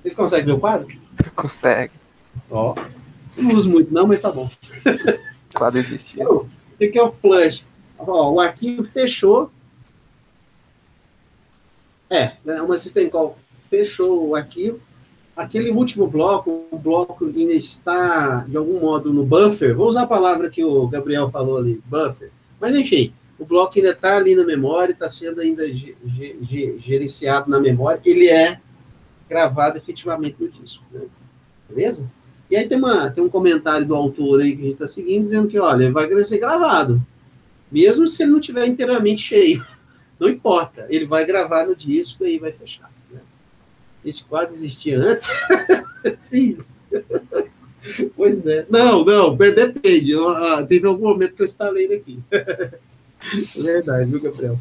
Vocês conseguem ver o quadro? Consegue. Ó. Não uso muito não, mas tá bom. Quadro existia. O que é o flush? Ó, o arquivo fechou. Uma system call fechou o arquivo. Aquele último bloco, o bloco ainda está, de algum modo, no buffer. Vou usar a palavra que o Gabriel falou ali, buffer. Mas, enfim, o bloco ainda está ali na memória, está sendo ainda gerenciado na memória. Ele é gravado efetivamente no disco. Né? Beleza? E aí tem um comentário do autor aí que a gente está seguindo, dizendo que, olha, vai ser gravado. Mesmo se ele não estiver inteiramente cheio. Não importa. Ele vai gravar no disco e vai fechar. Esse quadro existia antes? Sim. Pois é. Não, depende. Teve algum momento que eu instalei ele aqui. É verdade, viu, Gabriel?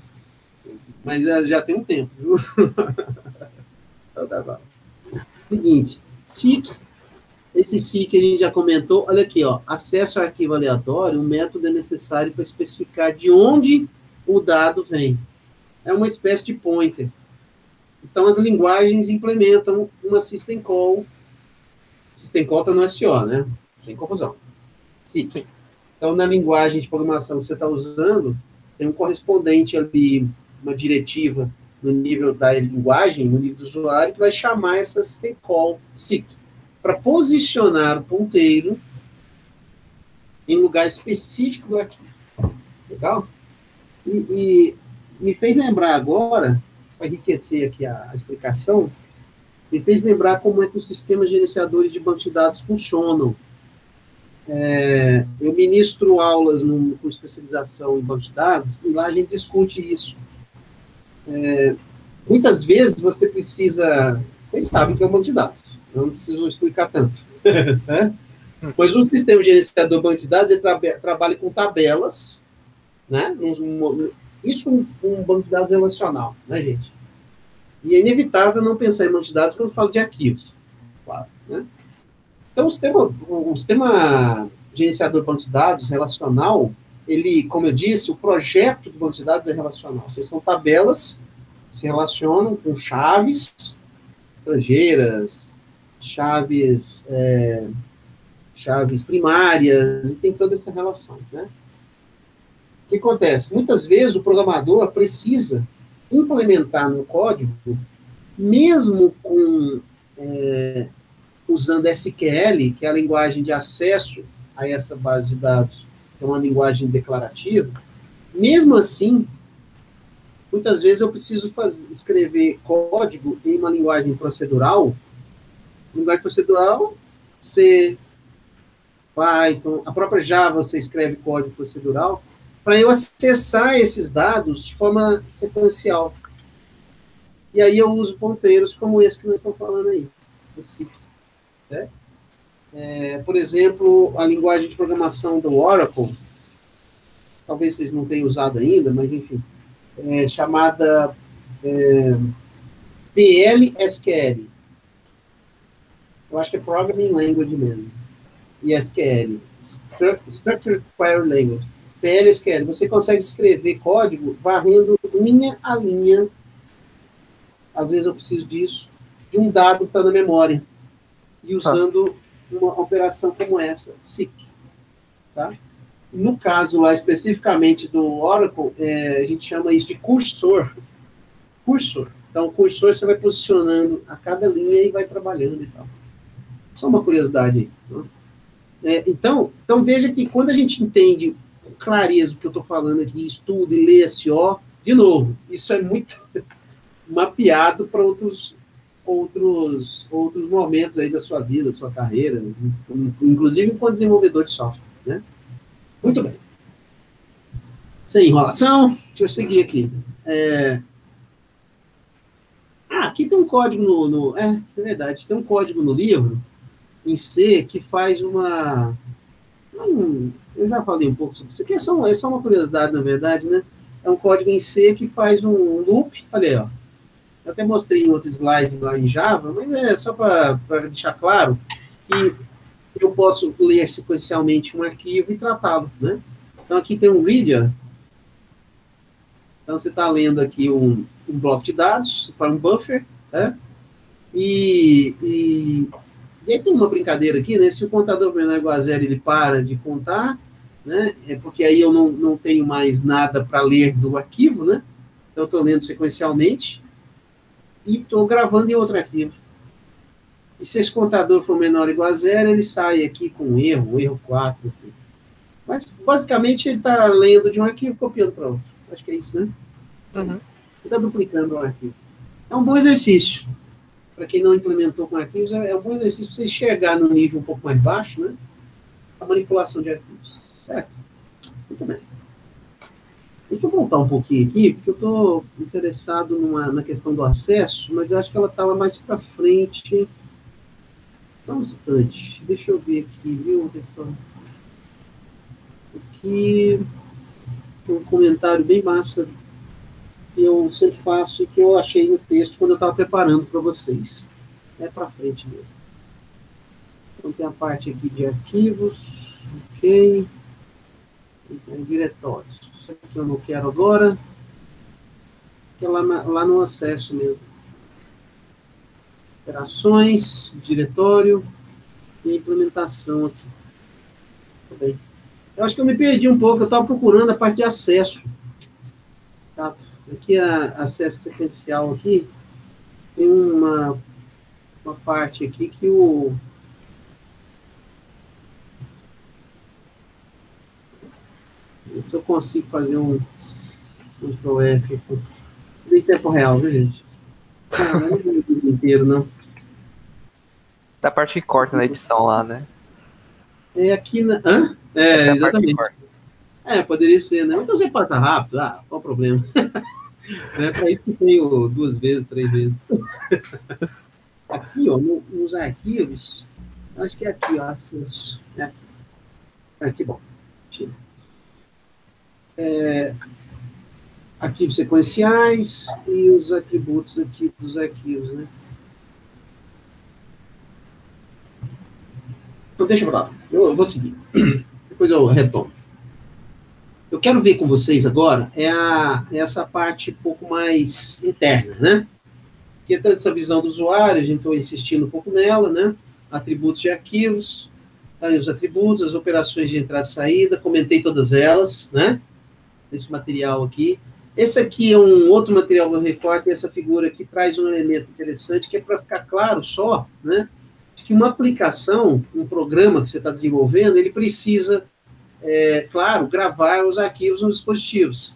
Mas já tem um tempo, viu? Então, tá bom. Seguinte, SIC. Esse SIC a gente já comentou. Olha aqui, ó. Acesso ao arquivo aleatório, um método é necessário para especificar de onde o dado vem. É uma espécie de pointer. Então, as linguagens implementam uma system call. System call está no SO, né? Sem confusão. SIC. Então, na linguagem de programação que você está usando, tem um correspondente ali, uma diretiva no nível da linguagem, no nível do usuário, que vai chamar essa system call seek, para posicionar o ponteiro em lugar específico do arquivo. Legal? E me fez lembrar agora, para enriquecer aqui a explicação, me fez lembrar como é que os sistemas gerenciadores de banco de dados funcionam. Eu ministro aulas com especialização em banco de dados, e lá a gente discute isso. Muitas vezes você precisa... Vocês sabem que é um banco de dados, eu não preciso explicar tanto. Né? Pois o sistema gerenciador de banco de dados, ele trabalha com tabelas, né? Isso um banco de dados relacional, né, gente? E é inevitável não pensar em banco de dados quando eu falo de arquivos, claro, né? Então, o sistema gerenciador de banco de dados relacional, ele, como eu disse, o projeto do banco de dados é relacional. Ou seja, são tabelas que se relacionam com chaves estrangeiras, chaves primárias, e tem toda essa relação, né? O que acontece? Muitas vezes o programador precisa implementar no código, mesmo usando SQL, que é a linguagem de acesso a essa base de dados, que é uma linguagem declarativa, mesmo assim, muitas vezes eu preciso escrever código em uma linguagem procedural. Linguagem procedural, C, Python, a própria Java, você escreve código procedural, para eu acessar esses dados de forma sequencial. E aí eu uso ponteiros como esse que nós estamos falando aí. Esse, né? Por exemplo, a linguagem de programação do Oracle, talvez vocês não tenham usado ainda, mas enfim, chamada PL/SQL. Eu acho que é Programming Language mesmo. E SQL, Structured Query Language. PL/SQL, você consegue escrever código varrendo linha a linha. Às vezes eu preciso disso, de um dado que está na memória, e usando uma operação como essa, seek. Tá? No caso lá, especificamente do Oracle, a gente chama isso de cursor. Cursor. Então, o cursor você vai posicionando a cada linha e vai trabalhando e tal. Só uma curiosidade aí. Então, veja que quando a gente entende com clareza o que eu estou falando aqui, estuda e lê SO, de novo, isso é muito mapeado para outros momentos aí da sua vida, da sua carreira, inclusive como desenvolvedor de software, né? Muito bem. Sem enrolação, deixa eu seguir aqui. Aqui tem um código é verdade, tem um código no livro, em C, que faz uma... eu já falei um pouco sobre isso aqui, é só uma curiosidade, na verdade, né? É um código em C que faz um loop, olha aí, ó. Eu até mostrei em outro slide lá em Java, mas é só para deixar claro que eu posso ler sequencialmente um arquivo e tratá-lo, né? Então, aqui tem um reader. Então, você está lendo aqui um bloco de dados para um buffer, né? E aí tem uma brincadeira aqui, né? Se o contador menor igual a zero, ele para de contar, né? Porque aí eu não tenho mais nada para ler do arquivo, né? Então, eu estou lendo sequencialmente e estou gravando em outro arquivo. E se esse contador for menor ou igual a zero, ele sai aqui com um erro 4. Aqui. Mas, basicamente, ele está lendo de um arquivo e copiando para outro. Acho que é isso, né? Uhum. Ele está duplicando um arquivo. É um bom exercício. Para quem não implementou com arquivos, é um bom exercício para você enxergar no nível um pouco mais baixo, né? A manipulação de arquivos. Certo? Muito bem. Deixa eu voltar um pouquinho aqui, porque eu estou interessado na questão do acesso, mas eu acho que ela estava mais para frente. Só um instante. Deixa eu ver aqui, viu, pessoal? Aqui, um comentário bem massa que eu sempre faço e que eu achei no texto quando eu estava preparando para vocês. É para frente mesmo. Então, tem a parte aqui de arquivos, ok. Tem diretórios. Isso aqui eu não quero agora, que é lá no acesso mesmo. Operações, diretório e implementação aqui. Tá bem. Eu acho que eu me perdi um pouco, eu estava procurando a parte de acesso. Tá? Aqui, acesso sequencial aqui, tem uma parte aqui que se eu consigo fazer um ProF em tempo real, viu, gente? Não é o vídeo inteiro, não. Da parte que corta na edição lá, né? É aqui na... Hã? Essa é exatamente. Poderia ser, né? Então você passa rápido, qual o problema? É para isso que tenho 2 vezes, 3 vezes. Aqui, ó, nos arquivos, acho que é aqui, ó, acesso. É aqui. Aqui, bom. Arquivos sequenciais e os atributos aqui dos arquivos, né? Então, deixa eu falar. Eu vou seguir. Depois eu retomo. Eu quero ver com vocês agora essa parte um pouco mais interna, né? Porque tanto essa visão do usuário, a gente está insistindo um pouco nela, né? Atributos de arquivos, aí os atributos, as operações de entrada e saída, comentei todas elas, né? Nesse material aqui. Esse aqui é um outro material do recorte, e essa figura aqui traz um elemento interessante, que é para ficar claro só, né? Que uma aplicação, um programa que você está desenvolvendo, ele precisa, claro, gravar os arquivos nos dispositivos.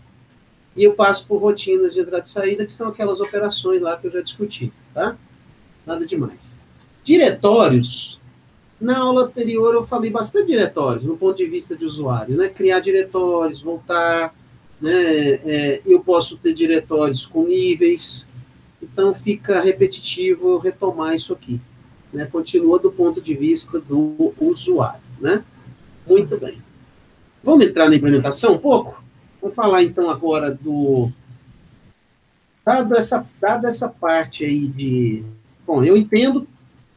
E eu passo por rotinas de entrada e saída, que são aquelas operações lá que eu já discuti, tá? Nada demais. Diretórios. Na aula anterior eu falei bastante diretórios, no ponto de vista de usuário, né? Criar diretórios, voltar, né? Eu posso ter diretórios com níveis, então fica repetitivo eu retomar isso aqui, né? Continua do ponto de vista do usuário, né? Muito bem. Vamos entrar na implementação um pouco? Vamos falar, então, agora do... Dado essa parte aí de... Bom, eu entendo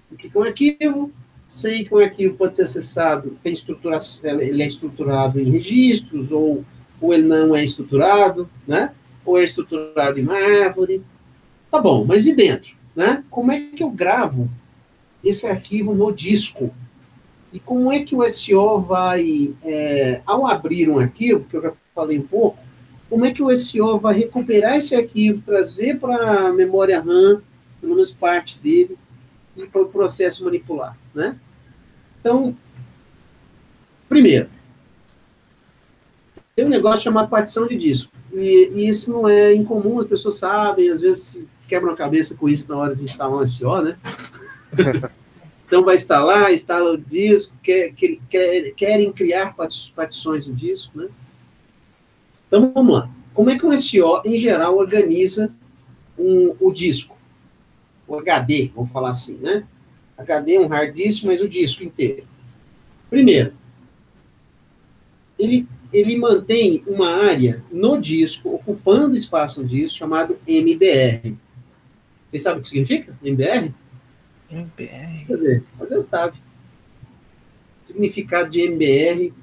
o que é um arquivo, sei que um arquivo pode ser acessado, ele é estruturado em registros, ou ele não é estruturado, né? Ou é estruturado em uma árvore. Tá bom, mas e dentro? Né? Como é que eu gravo esse arquivo no disco? E como é que o SO vai, ao abrir um arquivo, que eu já falei um pouco, como é que o SO vai recuperar esse arquivo, trazer para a memória RAM, pelo menos parte dele, e para o processo manipular, né? Então, primeiro, tem um negócio chamado partição de disco, e isso não é incomum, as pessoas sabem, às vezes quebram a cabeça com isso na hora de instalar um SO, né? Então, vai instalar, instala o disco, querem criar partições no disco, né? Então, vamos lá. Como é que um SO, em geral, organiza o disco? O HD, vamos falar assim, né? HD é um hard disk, mas o disco inteiro. Primeiro, ele mantém uma área no disco, ocupando espaço no disco, chamado MBR. Vocês sabem o que significa? MBR? MBR. Quer dizer, você sabe. Significado de MBR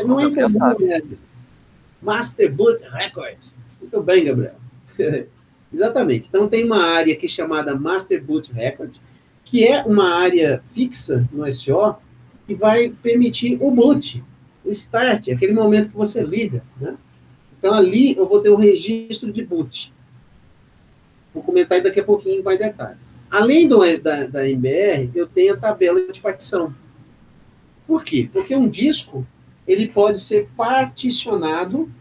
não é incomum, né? Master Boot Records. Muito bem, Gabriel. Exatamente. Então, tem uma área aqui chamada Master Boot Record, que é uma área fixa no SO, que vai permitir o boot, o start, aquele momento que você liga, né? Então, ali eu vou ter um registro de boot. Vou comentar daqui a pouquinho mais detalhes. Além da MBR, eu tenho a tabela de partição. Por quê? Porque um disco, ele pode ser particionado,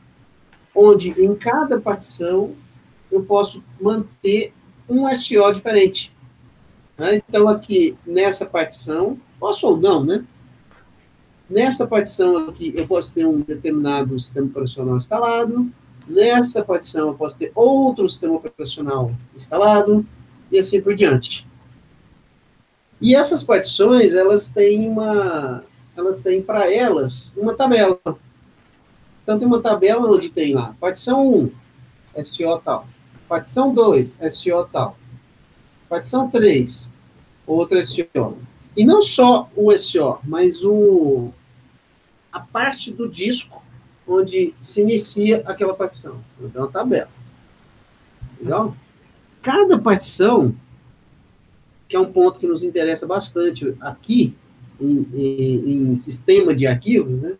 onde em cada partição eu posso manter um SO diferente. Né? Então, aqui, nessa partição, posso ou não, né? Nessa partição aqui, eu posso ter um determinado sistema operacional instalado. Nessa partição, eu posso ter outro sistema operacional instalado, e assim por diante. E essas partições, elas têm para elas uma tabela. Então, tem uma tabela onde tem lá, partição 1, SO tal. Partição 2, SO tal. Partição 3, outra SO. E não só o SO, mas a parte do disco onde se inicia aquela partição. Então, uma tabela. Legal? Cada partição, que é um ponto que nos interessa bastante aqui, em sistema de arquivos, né?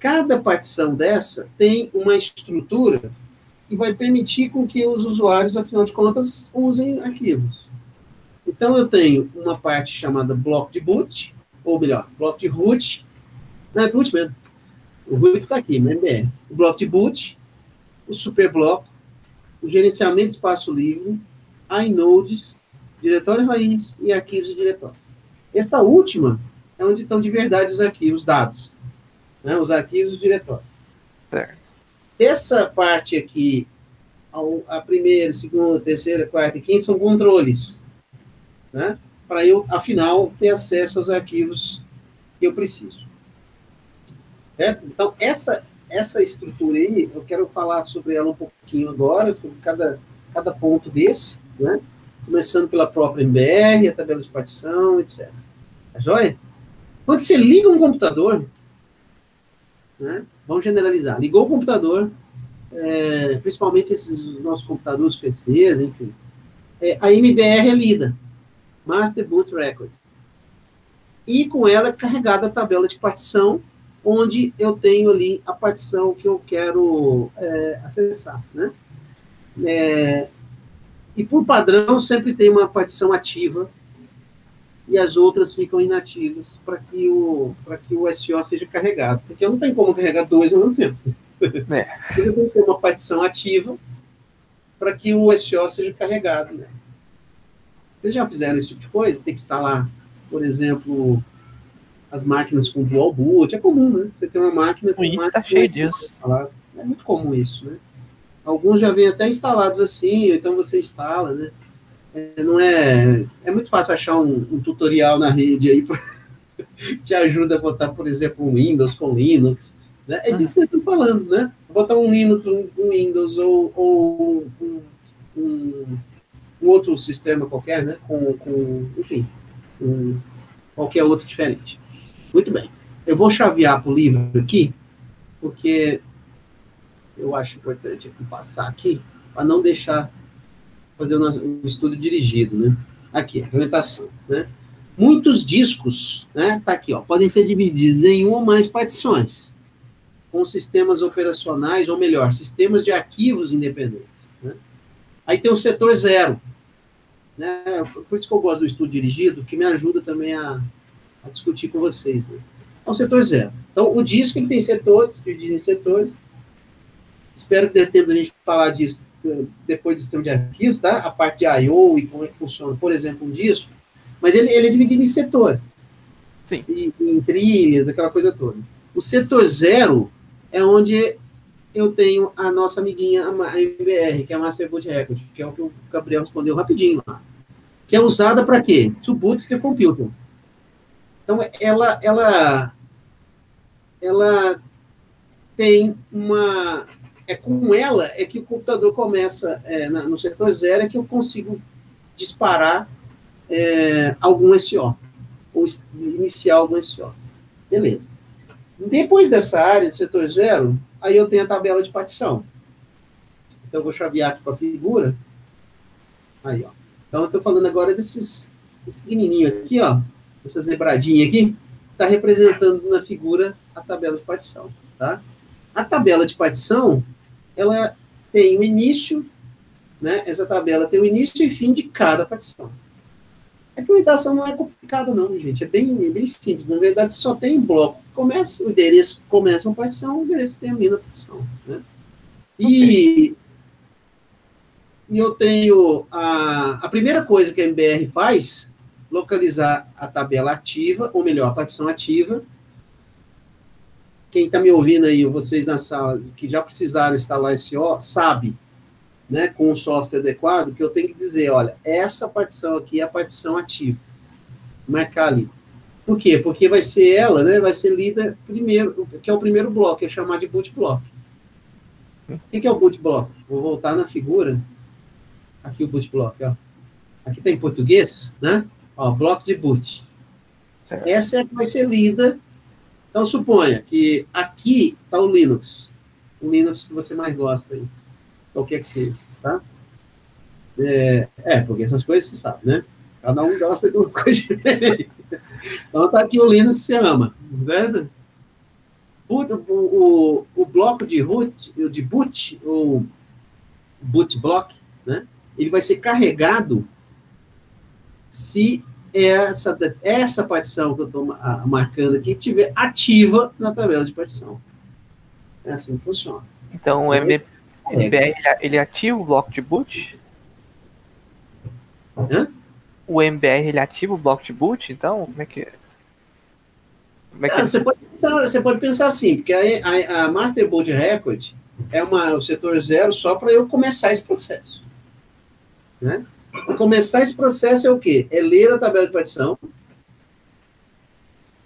cada partição dessa tem uma estrutura que vai permitir com que os usuários, afinal de contas, usem arquivos. Então, eu tenho uma parte chamada bloco de boot, ou melhor, bloco de root. Não, é boot mesmo. O root está aqui, no MBR. O bloco de boot, o superbloco, o gerenciamento de espaço livre, inodes, diretório raiz e arquivos e diretórios. Essa última é onde estão de verdade os arquivos, dados. Né, os arquivos e diretórios. Certo. Essa parte aqui, a primeira, segunda, terceira, quarta e quinta, são controles. Né, para eu, afinal, ter acesso aos arquivos que eu preciso. Certo? Então, essa estrutura aí, eu quero falar sobre ela um pouquinho agora, sobre cada ponto desse, né? Começando pela própria MBR, a tabela de partição, etc. Tá joia? Quando você liga um computador, né? Vamos generalizar, ligou o computador, principalmente esses nossos computadores, PCs, enfim, a MBR é lida, Master Boot Record. E com ela é carregada a tabela de partição, onde eu tenho ali a partição que eu quero acessar, né? E por padrão sempre tem uma partição ativa e as outras ficam inativas para que o SO seja carregado, porque eu não tenho como carregar dois ao mesmo tempo. Eu tenho que ter uma partição ativa para que o SO seja carregado, né? Vocês já fizeram esse tipo de coisa? Tem que instalar, por exemplo, as máquinas com dual boot, é comum, né? Você tem uma máquina com máquina... Tá cheio disso. É muito comum isso, né? Alguns já vêm até instalados assim, então você instala, né? Não é muito fácil achar um tutorial na rede aí que te ajuda a botar, por exemplo, um Windows com Linux, né? É disso que eu estou falando, né? Botar um Linux, um Windows ou um outro sistema qualquer, né? Enfim, qualquer outro diferente. Muito bem. Eu vou chavear para o livro aqui, porque eu acho importante passar aqui, para não deixar fazer um estudo dirigido, né? Aqui, apresentação, né? Muitos discos, né? Tá aqui, ó, podem ser divididos em uma ou mais partições, com sistemas operacionais, ou melhor, sistemas de arquivos independentes, né? Aí tem o setor 0, né? Por isso que eu gosto do estudo dirigido, que me ajuda também a discutir com vocês, né? É o setor 0. Então, o disco ele tem setores, dividido em setores. Espero que dê tempo da gente falar disso depois do sistema de arquivos, tá? A parte de I/O e como é que funciona, por exemplo, um disco. Mas ele é dividido em setores. Sim. Em trilhas, aquela coisa toda. O setor 0 é onde eu tenho a nossa amiguinha, a MBR, que é a Master Boot Record, que é o que o Gabriel respondeu rapidinho lá. Que é usada para quê? To boot the computer. Então, ela tem uma... com ela é que o computador começa, no setor 0, é que eu consigo disparar algum SO, ou iniciar algum SO. Beleza. Depois dessa área do setor 0, aí eu tenho a tabela de partição. Então, eu vou chavear aqui para a figura. Aí, ó. Então, eu estou falando agora desse pequenininho aqui, ó. Essa zebradinha aqui, está representando na figura a tabela de partição, tá? A tabela de partição, ela tem o início, né? Essa tabela tem o início e fim de cada partição. A implementação não é complicada, não, gente. É bem simples. Na verdade, só tem um bloco. O endereço começa uma partição, o endereço termina a partição, né? E eu tenho a primeira coisa que a MBR faz, localizar a tabela ativa, ou melhor, a partição ativa. Quem está me ouvindo aí, vocês na sala, que já precisaram instalar SO, sabe, né, com um software adequado, que eu tenho que dizer, olha, essa partição aqui é a partição ativa. Marcar ali. Por quê? Porque vai ser ela, né, vai ser lida primeiro, que é o primeiro bloco, é chamado de boot block. O que é o boot block? Vou voltar na figura. Aqui o boot block, ó. Aqui tem em português, né? Ó, bloco de boot. Certo. Essa é a que vai ser lida. Então, suponha que aqui está o Linux que você mais gosta aí, qualquer que seja, tá? Porque essas coisas você sabe, né? Cada um gosta de uma coisa diferente. Então, está aqui o Linux que você ama, certo? O bloco de root, de boot, ou boot block, né? Ele vai ser carregado se essa partição que eu estou marcando aqui estiver ativa na tabela de partição. É assim que funciona. Então, o MBR, ele ativa o bloco de boot? Hã? O MBR, ele ativa o bloco de boot? Então, como é que é? Você pode pensar assim, porque a Master Boot Record é o setor 0 só para eu começar esse processo. Né? Começar esse processo é o quê? É ler a tabela de partição,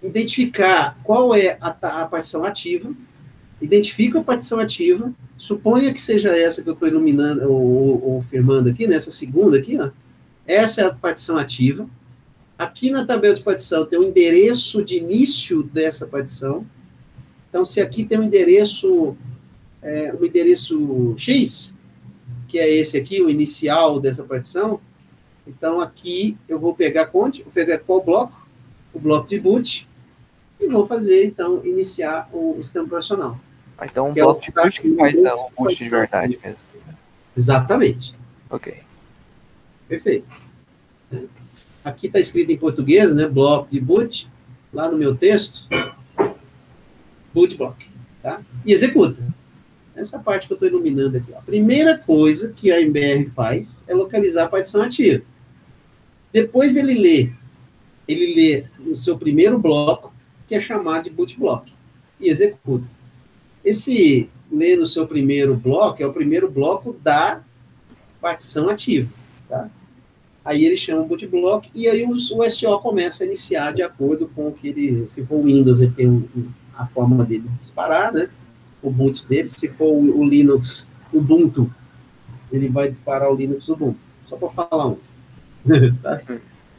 identificar qual é a partição ativa, identifica a partição ativa, suponha que seja essa que eu estou iluminando ou firmando aqui, nessa segunda aqui, ó. Essa é a partição ativa. Aqui na tabela de partição tem o endereço de início dessa partição. Então, se aqui tem um endereço X, que é esse aqui, o inicial dessa partição, então aqui eu vou pegar qual bloco? O bloco de boot, e vou fazer, então, iniciar o sistema operacional. Então, um bloco de boot que faz o boot de verdade mesmo. Exatamente. Ok. Perfeito. Aqui está escrito em português, né? Bloco de boot, lá no meu texto, boot block, tá? E executa. Essa parte que eu estou iluminando aqui. Ó. A primeira coisa que a MBR faz é localizar a partição ativa. Depois ele lê o seu primeiro bloco, que é chamado de boot block, e executa. Esse ler no seu primeiro bloco é o primeiro bloco da partição ativa, tá? Aí ele chama o boot block e aí o SO começa a iniciar de acordo com o que ele, se for o Windows, ele tem a forma dele disparar, né? O boot dele, se for o Linux Ubuntu, ele vai disparar o Linux Ubuntu. Só para falar um. Tá?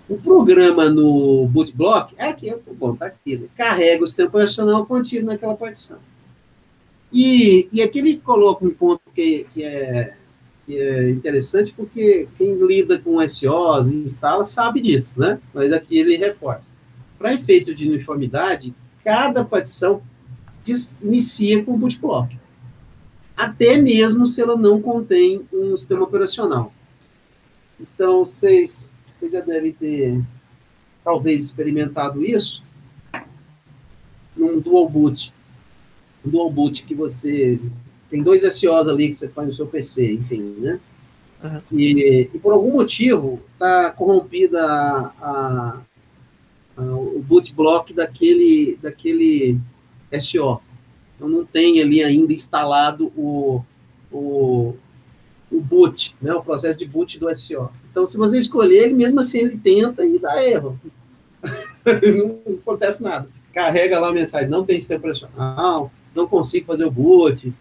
O programa no boot block é aqui, bom, tá aqui, né? Carrega o sistema operacional contido naquela partição. E aqui ele coloca um ponto que é interessante, porque quem lida com SOs e instala sabe disso, né? Mas aqui ele reforça. Para efeito de uniformidade, cada partição inicia com o boot block. Até mesmo se ela não contém um sistema operacional. Então, vocês já devem ter, talvez, experimentado isso num dual boot. Um dual boot que você tem dois SOs ali que você faz no seu PC, enfim, né? Uhum. E por algum motivo está corrompida o boot block daquele SO. Então não tem ali ainda instalado o boot, né? O processo de boot do SO. Então, se você escolher, ele mesmo assim ele tenta e dá erro. Não acontece nada. Carrega lá a mensagem, não tem sistema operacional, não consigo fazer o boot.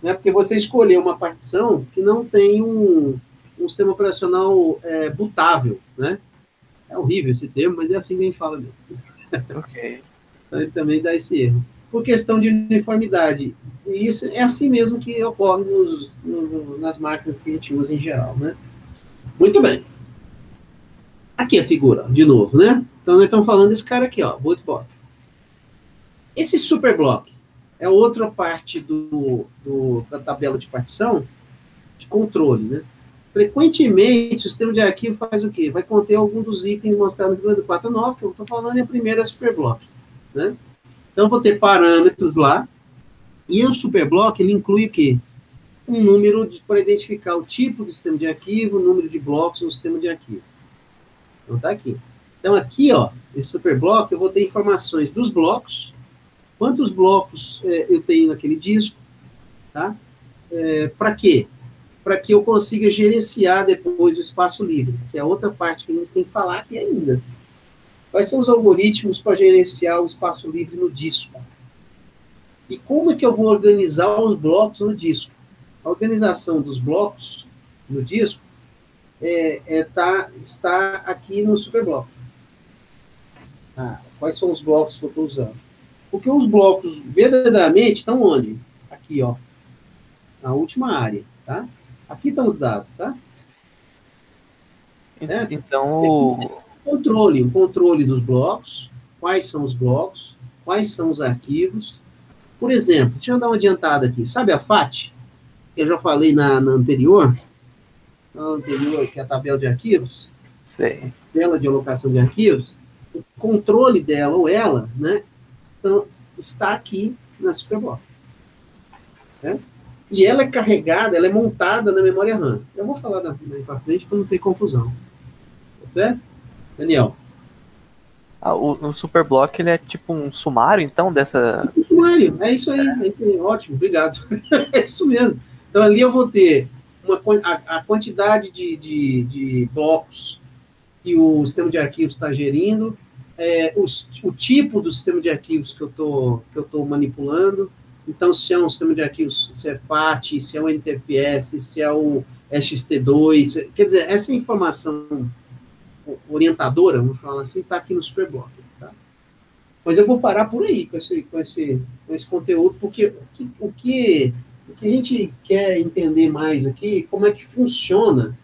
Né? Porque você escolheu uma partição que não tem um sistema operacional bootável, né? É horrível esse termo, mas é assim que a gente fala mesmo. Ok. Então, ele também dá esse erro. Por questão de uniformidade. E isso é assim mesmo que ocorre nas máquinas que a gente usa em geral, né? Muito bem. Aqui a figura, de novo, né? Então, nós estamos falando desse cara aqui, ó, boot block. Esse super block é outra parte da tabela de partição de controle, né? Frequentemente, o sistema de arquivo faz o quê? Vai conter algum dos itens mostrados no 4.9, que eu estou falando, e a primeira é superblock, né? Então, eu vou ter parâmetros lá, e o superblock, ele inclui o quê? Um número para identificar o tipo do sistema de arquivo, o número de blocos no sistema de arquivos. Então, tá aqui. Então, aqui, ó, esse superblock, eu vou ter informações dos blocos, quantos blocos eu tenho naquele disco, tá? Para quê? Para que eu consiga gerenciar depois o espaço livre, que é a outra parte que a gente tem que falar aqui ainda. Quais são os algoritmos para gerenciar o espaço livre no disco? E como é que eu vou organizar os blocos no disco? A organização dos blocos no disco está aqui no superbloco. Quais são os blocos que eu estou usando? Porque os blocos, verdadeiramente, estão onde? Aqui, ó. Na última área, tá? Aqui estão os dados, tá? Então, um controle dos blocos, quais são os blocos, quais são os arquivos, Por exemplo, deixa eu dar uma adiantada aqui. Sabe a FAT? Que eu já falei na anterior? Na anterior, que é a tabela de arquivos. Sei. Tela de alocação de arquivos. O controle dela, ou ela, né? Então, está aqui na Superblock. Né? E ela é carregada, ela é montada na memória RAM. Eu vou falar daí para frente para não ter confusão. Tá certo? Daniel. O Superblock, ele é tipo um sumário, então, dessa... Um sumário, é isso aí. Ótimo, obrigado. É isso mesmo. Então, ali eu vou ter a quantidade de blocos que o sistema de arquivos está gerindo, o tipo do sistema de arquivos que eu tô manipulando. Então, se é um sistema de arquivos, se é FAT, se é um NTFS, se é o XT2, quer dizer, essa informação orientadora, vamos falar assim, está aqui no Superblock. Tá? Mas eu vou parar por aí com esse conteúdo, porque o que a gente quer entender mais aqui, como é que funciona,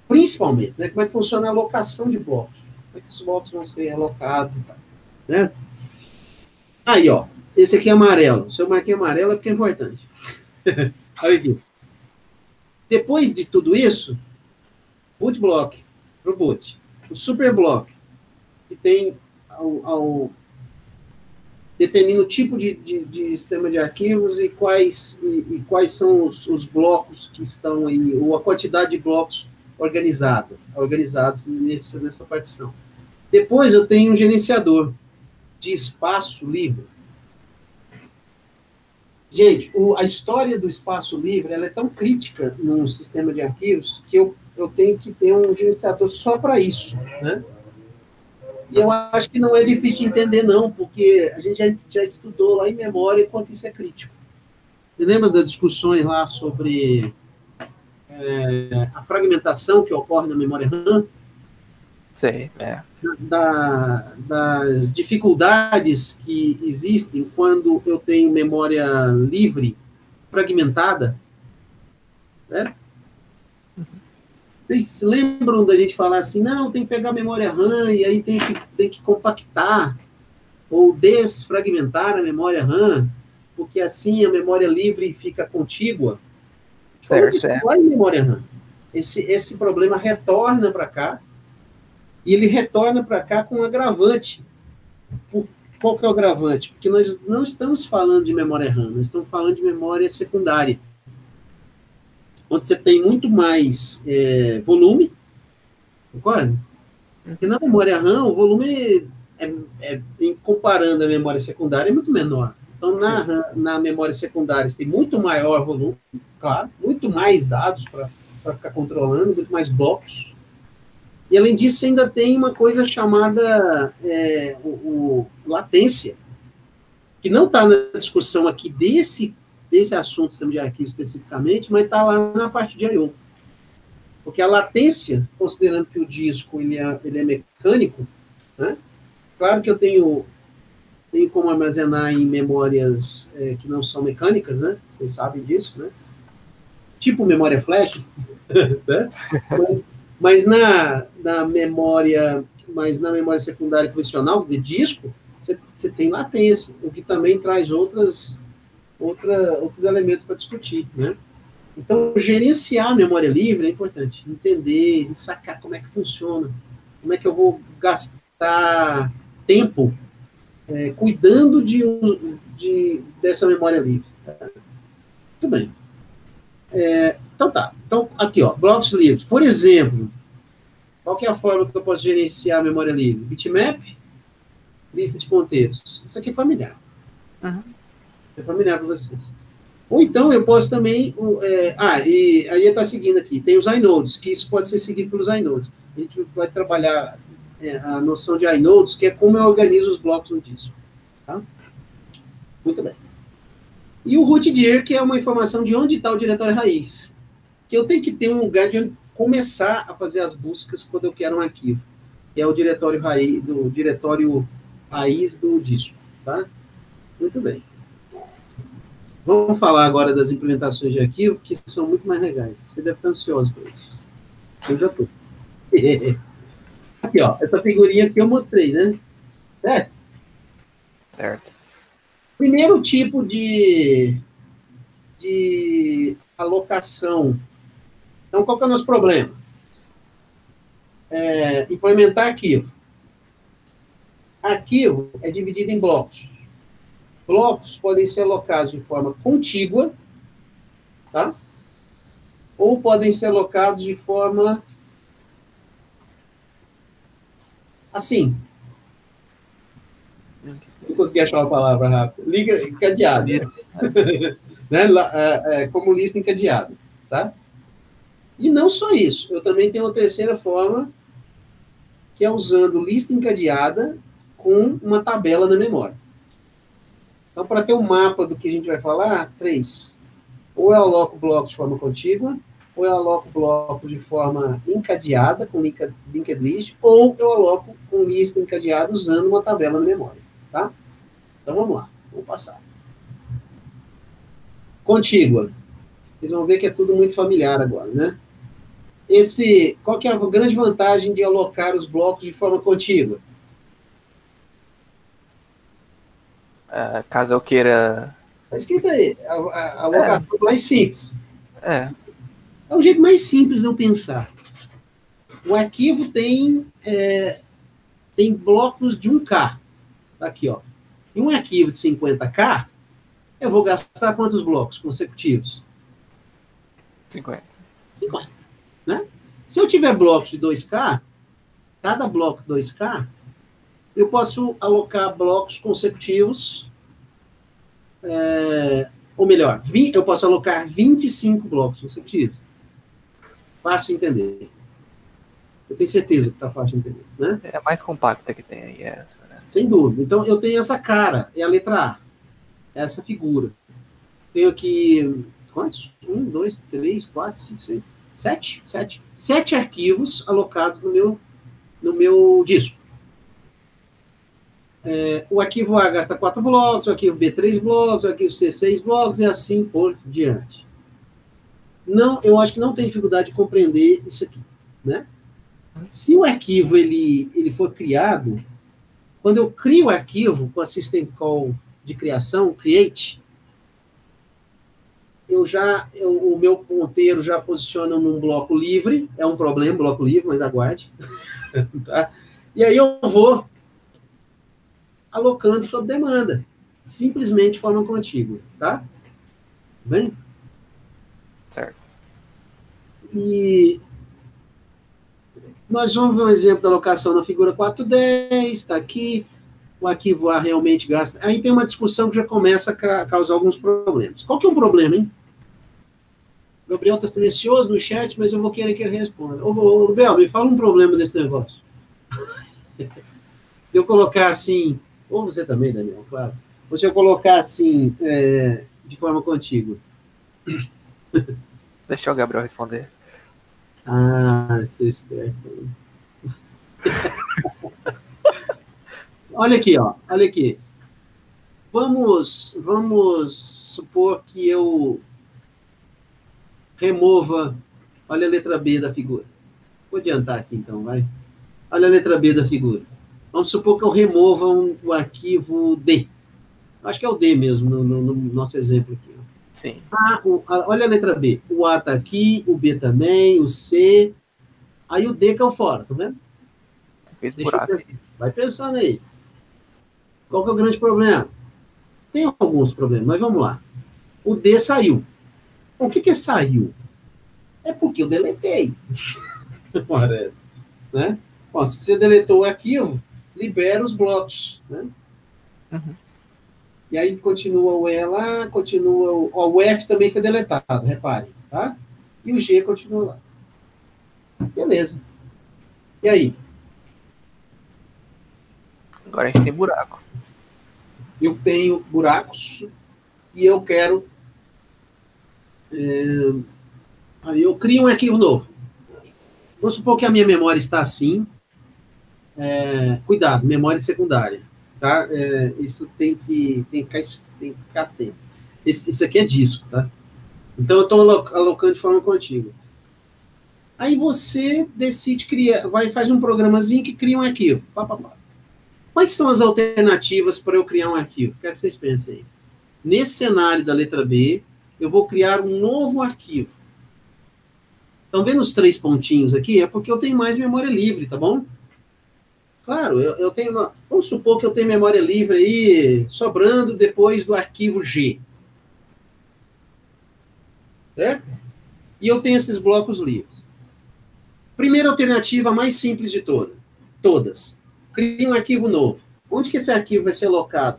principalmente, né, como é que funciona a alocação de blocos, como é que os blocos vão ser alocados, né? Aí, ó, esse aqui é amarelo. Se eu marquei amarelo é porque é importante. Olha aqui. Depois de tudo isso, boot block, pro boot. O super block, que tem determina o tipo de sistema de arquivos e quais são os blocos que estão aí, ou a quantidade de blocos organizados nessa partição. Depois eu tenho um gerenciador de espaço livre. Gente, a história do espaço livre ela é tão crítica no sistema de arquivos que eu tenho que ter um gerenciador só para isso, né? E eu acho que não é difícil de entender, não, porque a gente já estudou lá em memória quanto isso é crítico. Você lembra das discussões lá sobre a fragmentação que ocorre na memória RAM? Sei, é. Das dificuldades que existem quando eu tenho memória livre fragmentada, né? Vocês lembram da gente falar assim, não, tem que pegar a memória RAM e aí tem que compactar ou desfragmentar a memória RAM, porque assim a memória livre fica contígua. Certo, certo. Lá em memória RAM. Esse problema retorna para cá, e ele retorna para cá com um agravante. Qual que é o agravante? Porque nós não estamos falando de memória RAM, nós estamos falando de memória secundária, onde você tem muito mais volume, concorda? Porque na memória RAM, o volume, comparando a memória secundária, é muito menor. Então, na memória secundária, você tem muito maior volume, claro, muito mais dados para ficar controlando, muito mais blocos. E, além disso, ainda tem uma coisa chamada latência, que não está na discussão aqui desse assunto, sistema de arquivo especificamente, mas está lá na parte de I/O. Porque a latência, considerando que o disco ele é mecânico, né? Claro que eu tenho como armazenar em memórias que não são mecânicas, né? Vocês sabem disso, né? Tipo memória flash, né? Mas na memória secundária profissional, de disco, você tem latência, o que também traz outros elementos para discutir, né? Então, gerenciar a memória livre é importante, entender, sacar como é que funciona, como é que eu vou gastar tempo cuidando dessa memória livre. Muito bem. Então tá. Então, aqui, ó, blocos livres. Por exemplo, qual que é a forma que eu posso gerenciar a memória livre? Bitmap, lista de ponteiros. Isso aqui é familiar. Uhum. Isso é familiar para vocês. Ou então eu posso também... e aí está seguindo aqui. Tem os inodes, que isso pode ser seguido pelos inodes. A gente vai trabalhar a noção de inodes, que é como eu organizo os blocos no disco. Tá? Muito bem. E o rootdir, que é uma informação de onde está o diretório raiz. Que eu tenho que ter um lugar de onde começar a fazer as buscas quando eu quero um arquivo. Que é o diretório raiz do disco. Tá? Muito bem. Vamos falar agora das implementações de arquivo, que são muito mais legais. Você deve estar ansioso por isso. Eu já estou. Aqui, ó, essa figurinha que eu mostrei, né? Certo? Certo. Primeiro tipo de alocação. Então, qual que é o nosso problema? Implementar arquivo. Arquivo é dividido em blocos. Blocos podem ser alocados de forma contígua, tá? Ou podem ser alocados de forma assim. Não consegui achar uma palavra rápida. Liga encadeado. Né? Como lista encadeada, tá? E não só isso. Eu também tenho uma terceira forma, que é usando lista encadeada com uma tabela na memória. Então, para ter um mapa do que a gente vai falar, 3. Ou eu aloco blocos de forma contígua, ou eu aloco blocos de forma encadeada, com linked list, ou eu aloco com lista encadeada usando uma tabela na memória. Tá? Então, vamos lá. Vamos passar. Contígua. Vocês vão ver que é tudo muito familiar agora, né? Qual que é a grande vantagem de alocar os blocos de forma contígua? Caso eu queira... Está escrito aí, a alocação mais simples. É o jeito mais simples de eu pensar. O arquivo tem blocos de 1K. Aqui, ó. Em um arquivo de 50K, eu vou gastar quantos blocos consecutivos? 50. Né? Se eu tiver blocos de 2K, cada bloco 2K, eu posso alocar blocos consecutivos, ou melhor, eu posso alocar 25 blocos consecutivos. Fácil de entender. Eu tenho certeza que está fácil de entender. Né? É a mais compacta que tem aí, essa. Né? Sem dúvida. Então, eu tenho essa cara, é a letra A. Essa figura. Tenho aqui, quantos? 1, 2, 3, 4, 5, 6, 7? 7 arquivos alocados no meu disco. O arquivo A gasta 4 blocos, o arquivo B 3 blocos, o arquivo C 6 blocos, e assim por diante. Não, eu acho que não tem dificuldade de compreender isso aqui. Né? Se o arquivo ele for criado, quando eu crio o arquivo com a system call de criação, create, o meu ponteiro já posiciona num bloco livre, é um problema, bloco livre, mas aguarde. Tá? E aí eu vou alocando sob demanda, simplesmente de forma contígua, tá? Bem? Certo. E nós vamos ver um exemplo da alocação na figura 410, está aqui, o arquivo A realmente gasta. Aí tem uma discussão que já começa a causar alguns problemas. Qual que é o problema, hein? O Gabriel está silencioso no chat, mas eu vou querer que ele responda. Ô, Gabriel, me fala um problema desse negócio. Eu colocar assim, ou você também, Daniel, claro. Ou se eu colocar assim, de forma contígua. Deixa o Gabriel responder. Ah, você é esperto. Olha aqui, ó. Olha aqui. Vamos supor que eu remova. Olha a letra B da figura. Vou adiantar aqui, então, vai. Olha a letra B da figura. Vamos supor que eu remova o arquivo D. Acho que é o D mesmo, no nosso exemplo aqui. Ó. Sim. Olha a letra B. O A está aqui, o B também, o C. Aí o D caiu fora, tá vendo? Fez buraco. Vai pensando aí. Qual que é o grande problema? Tem alguns problemas, mas vamos lá. O D saiu. O que saiu? É porque eu deletei. Parece. Né? Bom, se você deletou o arquivo, libera os blocos. Né? Uhum. E aí continua o E lá, continua o F também foi deletado, reparem. Tá? E o G continua lá. Beleza. E aí? Agora a gente tem buraco. Eu tenho buracos e eu quero... aí eu crio um arquivo novo. Vamos supor que a minha memória está assim. Cuidado, memória secundária. Tá? Isso tem que ficar atento. Isso aqui é disco, tá? Então eu estou alocando de forma contígua. Aí você decide criar, faz um programazinho que cria um arquivo. Quais são as alternativas para eu criar um arquivo? Quero que vocês pensem aí. Nesse cenário da letra B, eu vou criar um novo arquivo. Estão vendo os 3 pontinhos aqui? É porque eu tenho mais memória livre, tá bom? Claro, eu tenho uma... Vamos supor que eu tenho memória livre aí, sobrando depois do arquivo G. Certo? E eu tenho esses blocos livres. Primeira alternativa, mais simples de todas. Crie um arquivo novo. Onde que esse arquivo vai ser alocado?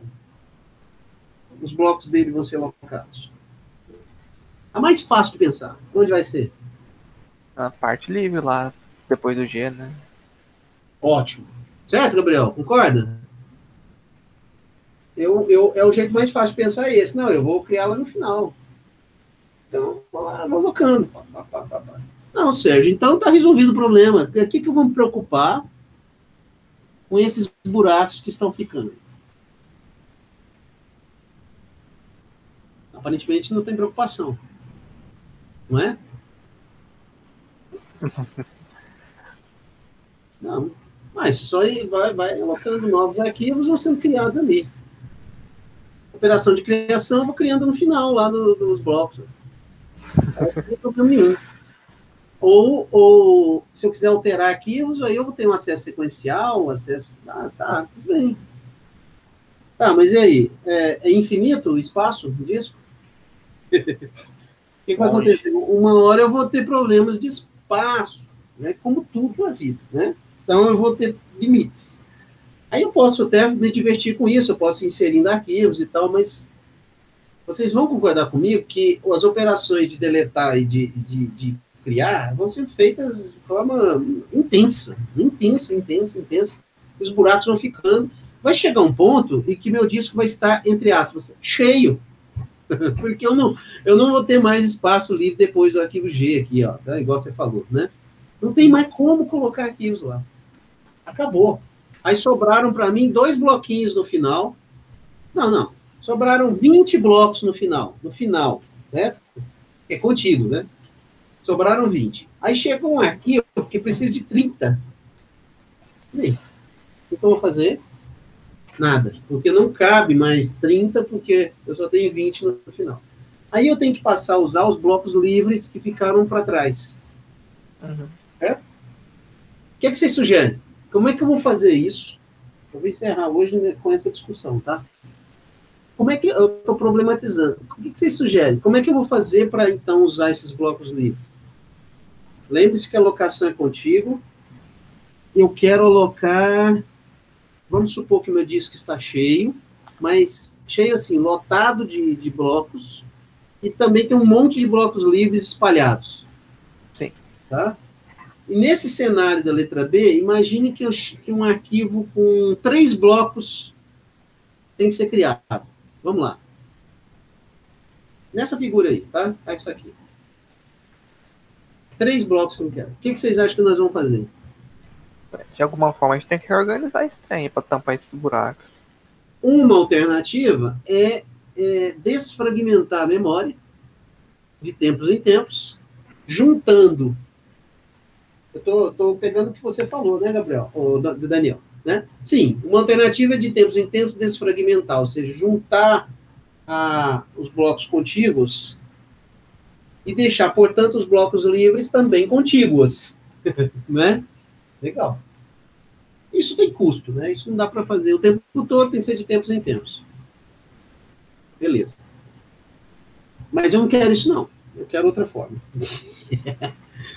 Os blocos dele vão ser alocados. A mais fácil de pensar. Onde vai ser? Na parte livre lá, depois do G, né? Ótimo. Certo, Gabriel? Concorda? É o jeito mais fácil de pensar esse. Não, eu vou criar lá no final. Então, vou lá, vou alocando. Não, Sérgio, então está resolvido o problema. O que eu vou me preocupar com esses buracos que estão ficando? Aparentemente não tem preocupação. Não é? Não. Mas só vai alocando novos arquivos vão sendo criados ali. Operação de criação eu vou criando no final lá dos blocos. Não tem problema nenhum. Ou se eu quiser alterar arquivos, aí eu vou ter um acesso sequencial, acesso... tá, tudo bem. Tá, mas e aí? É infinito o espaço do disco? O que vai acontecer? Uma hora eu vou ter problemas de espaço, né? Como tudo na vida, né? Então eu vou ter limites. Aí eu posso até me divertir com isso, eu posso ir inserindo arquivos e tal, mas vocês vão concordar comigo que as operações de deletar e de criar vão ser feitas de forma intensa. Os buracos vão ficando. Vai chegar um ponto em que meu disco vai estar, entre aspas, cheio. Porque eu não vou ter mais espaço livre depois do arquivo G aqui, ó, tá? Igual você falou, né? Não tem mais como colocar arquivos lá. Acabou. Aí sobraram para mim 2 bloquinhos no final. Não. Sobraram 20 blocos no final. No final, certo? É contigo, né? Sobraram 20. Aí chega um arquivo que precisa de 30. E aí? O que eu vou fazer? Nada. Porque não cabe mais 30, porque eu só tenho 20 no final. Aí eu tenho que passar a usar os blocos livres que ficaram para trás. Uhum. É? O que é que vocês sugerem? Como é que eu vou fazer isso? Eu vou encerrar hoje com essa discussão, tá? Como é que eu estou problematizando? O que vocês sugerem? Como é que eu vou fazer para, então, usar esses blocos livres? Lembre-se que a alocação é contigo. Eu quero alocar... Vamos supor que o meu disco está cheio, mas cheio assim, lotado de blocos, e também tem um monte de blocos livres espalhados. Sim. Tá? E nesse cenário da letra B, imagine que um arquivo com 3 blocos tem que ser criado. Vamos lá. Nessa figura aí, tá? Tá isso aqui. 3 blocos que eu quero. O que vocês acham que nós vamos fazer? De alguma forma a gente tem que reorganizar esse trem para tampar esses buracos. Uma alternativa é desfragmentar a memória de tempos em tempos, juntando. Eu tô pegando o que você falou, né, Gabriel? Ou Daniel, né? Sim, uma alternativa é de tempos em tempos desfragmentar, ou seja, juntar os blocos contíguos e deixar, portanto, os blocos livres também contíguos, né? Legal. Isso tem custo, né? Isso não dá para fazer o tempo todo, tem que ser de tempos em tempos. Beleza. Mas eu não quero isso, não. Eu quero outra forma.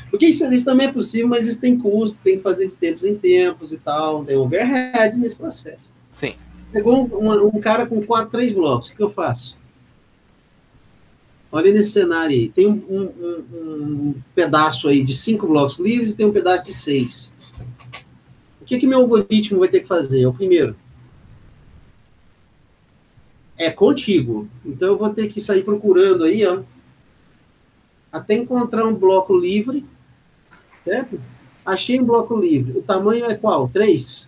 Porque isso também é possível, mas isso tem custo, tem que fazer de tempos em tempos e tal, tem overhead nesse processo. Sim. Pegou um cara com 3 blocos, o que eu faço? Olha nesse cenário aí, tem um pedaço aí de 5 blocos livres e tem um pedaço de 6. O que meu algoritmo vai ter que fazer? O primeiro é contíguo. Então eu vou ter que sair procurando aí, ó, até encontrar um bloco livre, certo? Achei um bloco livre. O tamanho é qual? 3?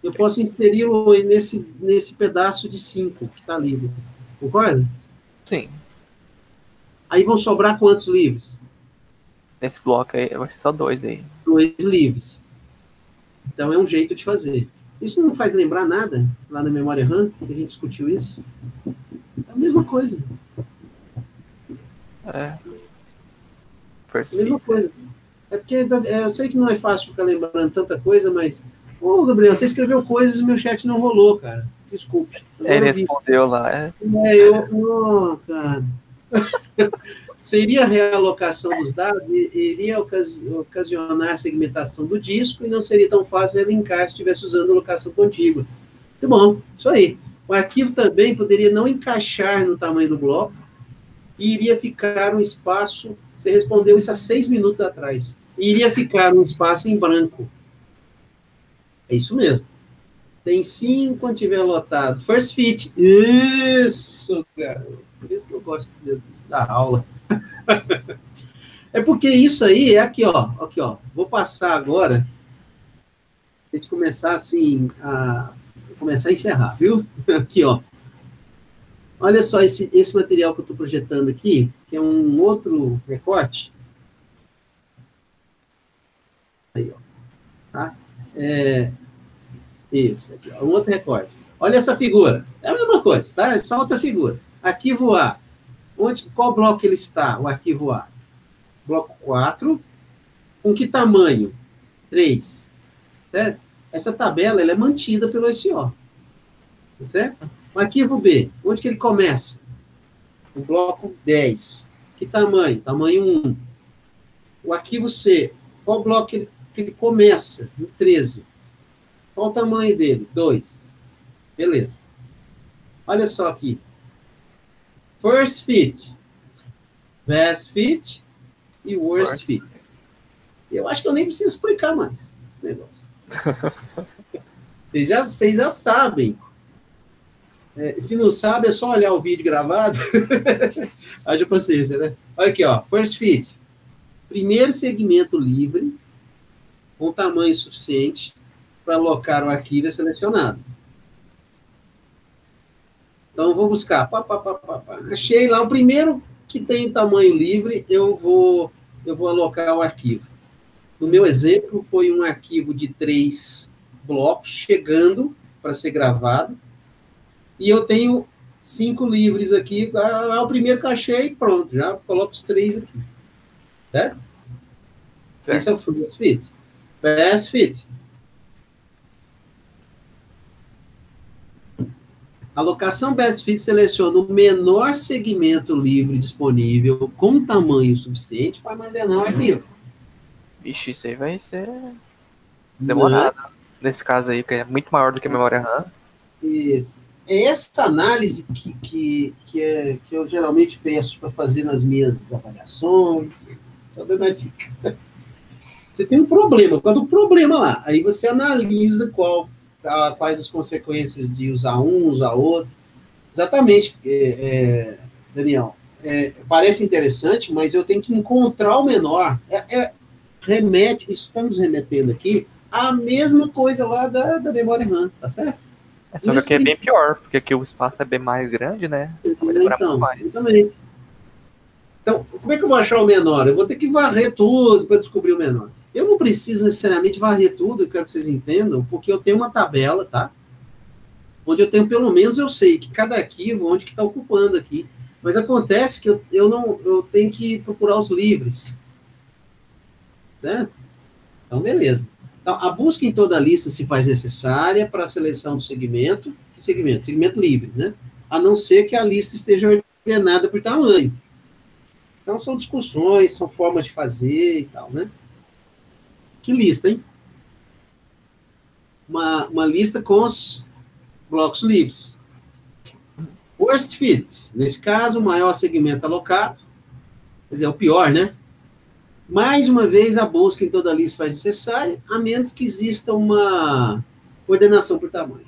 Eu posso inseri-lo nesse pedaço de 5 que está livre. Concorda? Sim. Aí vão sobrar quantos livres? Nesse bloco aí vai ser só 2 aí. 2 livres. Então, é um jeito de fazer. Isso não faz lembrar nada lá na memória RAM, que a gente discutiu isso? É a mesma coisa. É. A mesma coisa. É porque eu sei que não é fácil ficar lembrando tanta coisa, mas... Ô, Gabriel, você escreveu coisas e meu chat não rolou, cara. Desculpe. Ele respondeu lá. Cara. Seria a realocação dos dados, iria ocasionar segmentação do disco e não seria tão fácil linkar se estivesse usando alocação contígua. Muito bom, isso aí. O arquivo também poderia não encaixar no tamanho do bloco e iria ficar um espaço, você respondeu isso há 6 minutos atrás, e iria ficar um espaço em branco. É isso mesmo. Tem sim quando tiver lotado. First fit. Isso, cara. Por isso que eu gosto da aula. É porque isso aí é aqui, ó. Aqui, ó. Vou passar agora. A gente começar assim, começar a encerrar, viu? Aqui, ó. Olha só esse material que eu estou projetando aqui, que é um outro recorte. Aí, ó. Tá? Esse aqui, ó, um outro recorte. Olha essa figura. É a mesma coisa, tá? É só outra figura. Arquivo A. Qual bloco ele está, o arquivo A? Bloco 4. Com que tamanho? 3. Certo? Essa tabela ela é mantida pelo SO. Tá certo? O arquivo B. Onde que ele começa? O bloco 10. Que tamanho? Tamanho 1. O arquivo C. Qual bloco que ele começa? No 13. Qual o tamanho dele? 2. Beleza. Olha só aqui. First fit, best fit e worst fit. Eu acho que eu nem preciso explicar mais esse negócio. Vocês já sabem. Se não sabe, é só olhar o vídeo gravado. Haja paciência, né? Olha aqui, ó. First fit. Primeiro segmento livre, com tamanho suficiente para alocar o arquivo selecionado. Então, eu vou buscar. Achei lá o primeiro que tem tamanho livre, eu vou alocar o arquivo. No meu exemplo, foi um arquivo de 3 blocos chegando para ser gravado. E eu tenho 5 livres aqui. O primeiro que achei, pronto. Já coloco os 3 aqui. Certo? Esse é o first fit. Best fit. A alocação Best Fit seleciona o menor segmento livre disponível com tamanho suficiente para armazenar o arquivo. Vixe, isso aí vai ser demorado. Nesse caso aí, que é muito maior do que a memória RAM. Isso. É essa análise que eu geralmente peço para fazer nas minhas avaliações. Só dando a dica. Você tem um problema. Quando o problema lá, aí você analisa quais as consequências de usar um, usar outro. Exatamente, Daniel. Parece interessante, mas eu tenho que encontrar o menor. Remete, isso está nos remetendo aqui, a mesma coisa lá da memória RAM, tá certo? Só que aqui é bem pior, porque aqui o espaço é bem mais grande, né? Vai demorar muito mais. Exatamente. Então, como é que eu vou achar o menor? Eu vou ter que varrer tudo para descobrir o menor. Eu não preciso necessariamente varrer tudo, eu quero que vocês entendam, porque eu tenho uma tabela, tá? Onde eu tenho, pelo menos, eu sei que cada arquivo, onde que está ocupando aqui. Mas acontece que eu tenho que procurar os livres. Certo? Então, beleza. Então, a busca em toda a lista se faz necessária para a seleção do segmento. Que segmento? Segmento livre, né? A não ser que a lista esteja ordenada por tamanho. Então, são discussões, são formas de fazer e tal, né? Que lista, hein? Uma lista com os blocos livres. Worst fit. Nesse caso, o maior segmento alocado. Quer dizer, é o pior, né? Mais uma vez, a busca em toda a lista faz necessária, a menos que exista uma ordenação por tamanho.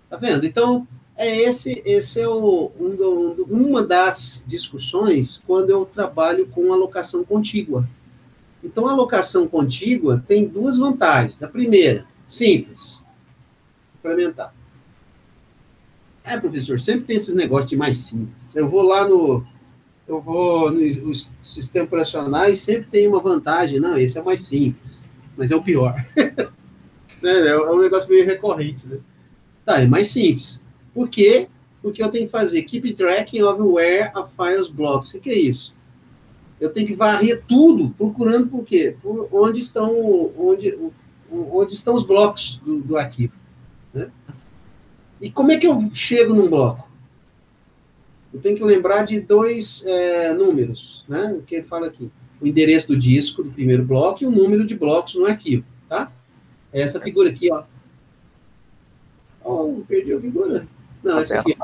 Tá vendo? Então, esse é uma das discussões quando eu trabalho com alocação contígua. Então, a alocação contígua tem 2 vantagens. A primeira, simples. Implementar. Professor, sempre tem esses negócios de mais simples. Eu vou nos sistemas operacionais, sempre tem uma vantagem. Não, esse é o mais simples, mas é o pior. Né? É um negócio meio recorrente, né? Tá, é mais simples. Por quê? Porque eu tenho que fazer keep tracking of where a files blocks. O que é isso? Eu tenho que varrer tudo, procurando por quê? Por onde estão os blocos do arquivo. Né? E como é que eu chego num bloco? Eu tenho que lembrar de dois números, né? O que ele fala aqui. O endereço do disco do primeiro bloco e o número de blocos no arquivo, tá? É essa figura aqui, ó. Oh, perdi a figura. Não, essa aqui.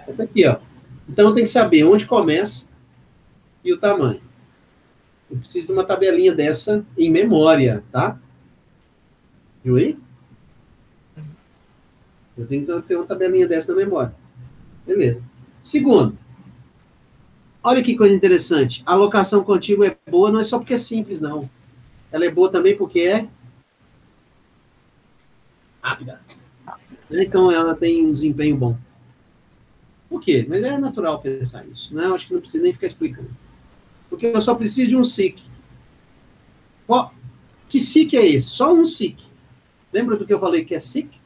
Essa aqui, ó. Então eu tenho que saber onde começa e o tamanho. Eu preciso de uma tabelinha dessa em memória, tá? Viu aí? Eu tenho que ter uma tabelinha dessa na memória. Beleza. Segundo, olha que coisa interessante. A alocação contínua é boa não é só porque é simples, não. Ela é boa também porque é rápida. Então ela tem um desempenho bom. Por quê? Mas é natural pensar isso. Né? Eu acho que não precisa nem ficar explicando. Porque eu só preciso de um SIC. Que SIC é esse? Só um SIC. Lembra do que eu falei que é SIC?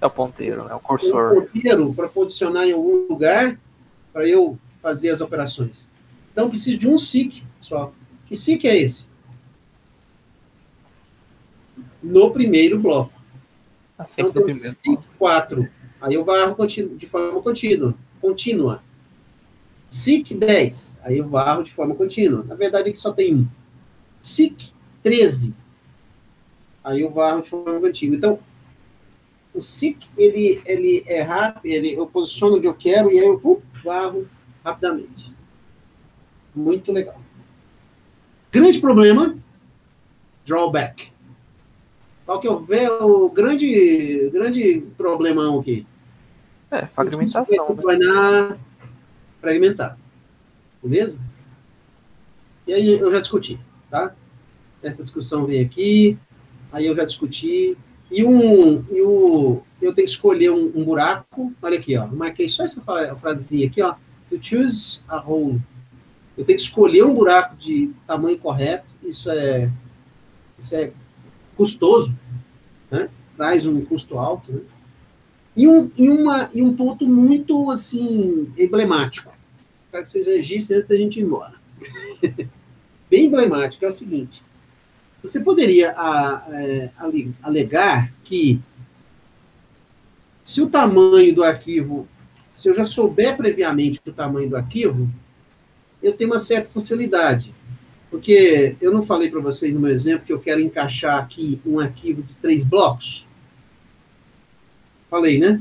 É o ponteiro, é o cursor. É um ponteiro para posicionar em algum lugar para eu fazer as operações. Então eu preciso de um SIC só. Que SIC é esse? No primeiro bloco. Assim então, que no primeiro. SIC 4. Aí eu varro de forma contínua. SIC 10. Aí eu varro de forma contínua. Na verdade, aqui só tem um. SIC 13. Aí eu varro de forma contínua. Então, o SIC, ele é rápido, eu posiciono onde eu quero e aí eu varro rapidamente. Muito legal. Grande problema, drawback. Qual que é o grande problemão aqui? Fragmentação. Vai tornar fragmentado. Beleza? E aí eu já discuti, tá? Essa discussão vem aqui, aí eu já discuti. Eu tenho que escolher um buraco. Olha aqui, ó. Eu marquei só essa frasezinha aqui, ó. To choose a hole. Eu tenho que escolher um buraco de tamanho correto. Isso é custoso, né? Traz um custo alto, né? E um ponto muito, assim, emblemático. Quero que vocês registrem antes da gente ir embora. Bem emblemático, é o seguinte. Você poderia alegar que se o tamanho do arquivo, se eu já souber previamente o tamanho do arquivo, eu tenho uma certa facilidade. Porque eu não falei para vocês no meu exemplo que eu quero encaixar aqui um arquivo de 3 blocos? Falei, né?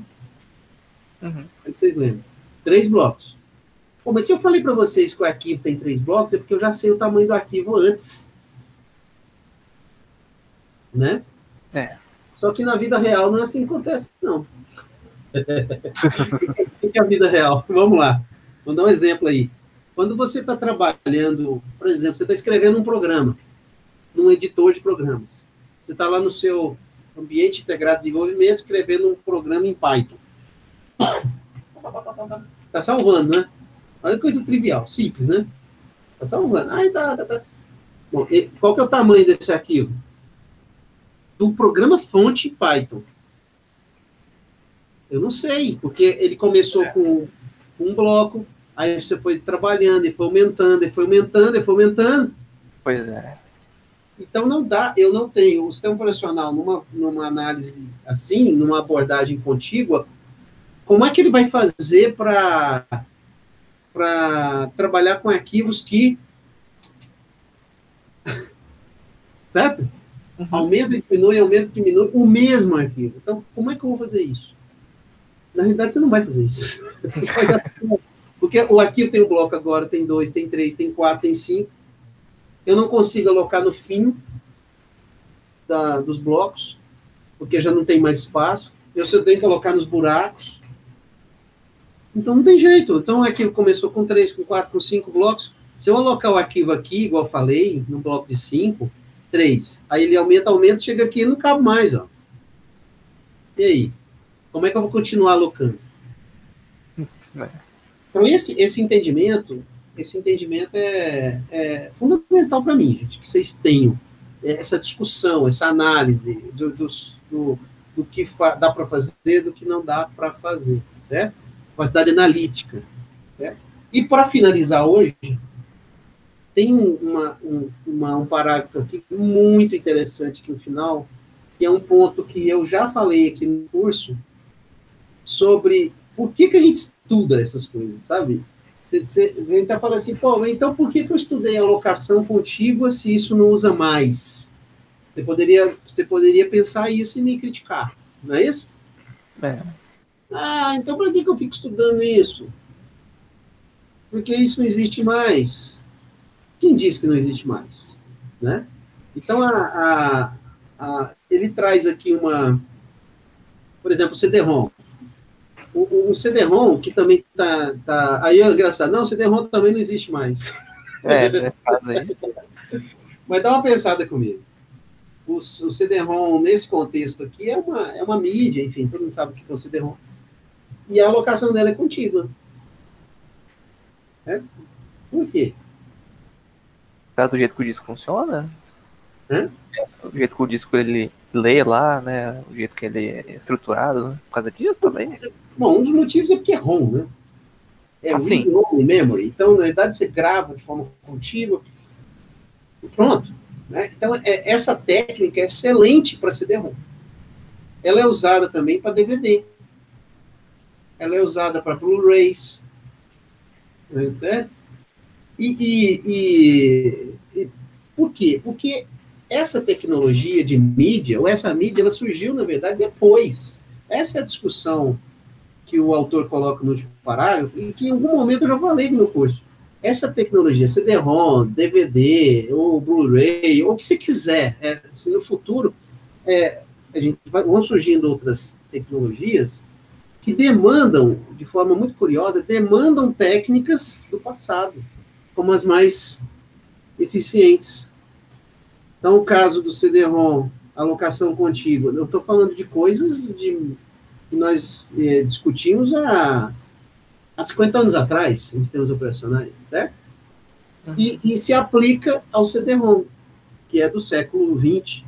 Uhum. Aí vocês lembram. 3 blocos. Bom, mas se eu falei para vocês que o arquivo tem 3 blocos, é porque eu já sei o tamanho do arquivo antes. Né? Só que na vida real não é assim que acontece, não. O que é a vida real? Vamos lá. Vou dar um exemplo aí. Quando você está trabalhando, por exemplo, você está escrevendo um programa, num editor de programas. Você está lá no seu ambiente integrado de desenvolvimento, escrevendo um programa em Python. Está salvando, né? Olha que coisa trivial, simples, né? Está salvando. Tá. Bom, qual que é o tamanho desse arquivo? Do programa fonte Python. Eu não sei, porque ele começou com um bloco, aí você foi trabalhando, e foi aumentando, e foi aumentando, e foi aumentando. Pois é. Então não dá, eu não tenho o sistema operacional numa análise assim, numa abordagem contígua, como é que ele vai fazer para trabalhar com arquivos que certo? Uhum. Aumenta e diminui o mesmo arquivo. Então, como é que eu vou fazer isso? Na realidade, você não vai fazer isso. Porque o arquivo tem um bloco agora, tem 2, tem 3, tem 4, tem 5. Eu não consigo alocar no fim dos blocos, porque já não tem mais espaço. Eu só tenho que colocar nos buracos. Então, não tem jeito. Então, o arquivo começou com 3, com 4, com 5 blocos. Se eu alocar o arquivo aqui, igual eu falei, no bloco de 5, 3, aí ele aumenta, chega aqui e não cabe mais, ó. E aí? Como é que eu vou continuar alocando? Então, esse entendimento é fundamental para mim, gente, que vocês tenham. essa discussão, essa análise do que dá para fazer, do que não dá para fazer, né? Capacidade analítica, né? E para finalizar hoje, tem um parágrafo aqui muito interessante aqui no final, que é um ponto que eu já falei aqui no curso, sobre por que a gente estuda essas coisas, sabe? A gente está falando assim, pô, então por que eu estudei alocação contígua se isso não usa mais? Você poderia pensar isso e me criticar, não é isso? É. Ah, então para que eu fico estudando isso? Porque isso não existe mais. Quem disse que não existe mais? Né? Então, ele traz aqui por exemplo, o CD-ROM. O CD-ROM, que também tá. Aí é engraçado, não, o CD-ROM também não existe mais. Nesse caso aí. Mas dá uma pensada comigo. O CD-ROM, nesse contexto aqui, é uma mídia, enfim, todo mundo sabe o que é o CD-ROM. E a alocação dela é contínua. Né? Por quê? Tá do jeito que o disco funciona? Hã? O jeito que o disco ele lê lá, né? O jeito que ele é estruturado, né? Por causa disso também. Bom, um dos motivos é porque é ROM, né? É read-only memory. Então, na verdade, você grava de forma contínua e pronto. Né? Então, essa técnica é excelente para CD-ROM. Ela é usada também para DVD. Ela é usada para Blu-rays. Né? E por quê? Porque essa tecnologia de mídia, ou essa mídia, ela surgiu, na verdade, depois. Essa é a discussão que o autor coloca no último parágrafo, e que em algum momento eu já falei no curso. Essa tecnologia, CD-ROM, DVD, ou Blu-ray, ou o que você quiser, se no futuro vão surgindo outras tecnologias que demandam, de forma muito curiosa, demandam técnicas do passado, como as mais eficientes. Então, o caso do CD-ROM, alocação contígua, eu estou falando de coisas que nós discutimos há 50 anos atrás, em sistemas operacionais, certo? Uhum. E se aplica ao CD-ROM, que é do século XX.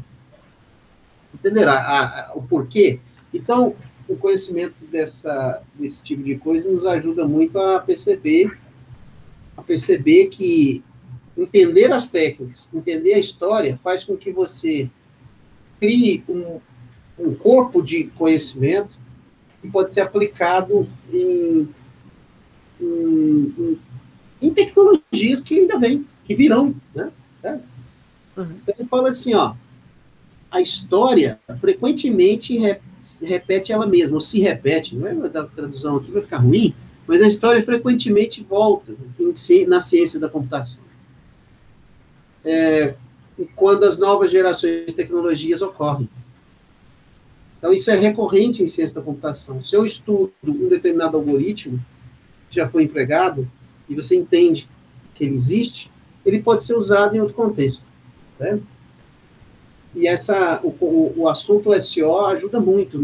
Entenderá o porquê? Então, o conhecimento desse tipo de coisa nos ajuda muito a perceber que entender as técnicas, entender a história, faz com que você crie um corpo de conhecimento que pode ser aplicado em tecnologias que ainda vêm, que virão, né? Certo? Uhum. Então, ele fala assim, ó, a história frequentemente repete ela mesma, ou se repete, não é da tradução aqui, vai ficar ruim, mas a história frequentemente volta na ciência da computação. Quando as novas gerações de tecnologias ocorrem. Então, isso é recorrente em ciência da computação. Se eu estudo um determinado algoritmo, que já foi empregado, e você entende que ele existe, ele pode ser usado em outro contexto. Né? E o assunto SO ajuda muito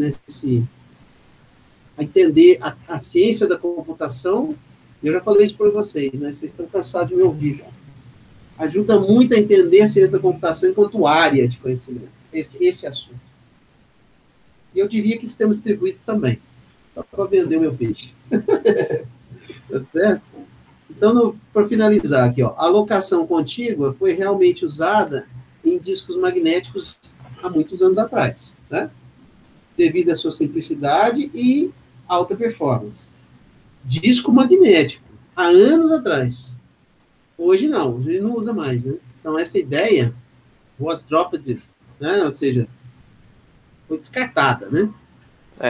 a entender a ciência da computação. Eu já falei isso para vocês, né? Vocês estão cansados de me ouvir. Já. Ajuda muito a entender a ciência da computação enquanto área de conhecimento. Esse assunto. E eu diria que sistemas distribuídos também. Só para vender o meu peixe. Tá certo? Então, para finalizar aqui, ó, a alocação contígua foi realmente usada em discos magnéticos há muitos anos atrás, né? Devido à sua simplicidade e alta performance. Disco magnético, há anos atrás. Hoje não, hoje não usa mais, né? Então, essa ideia was dropped, né? Ou seja, foi descartada, né?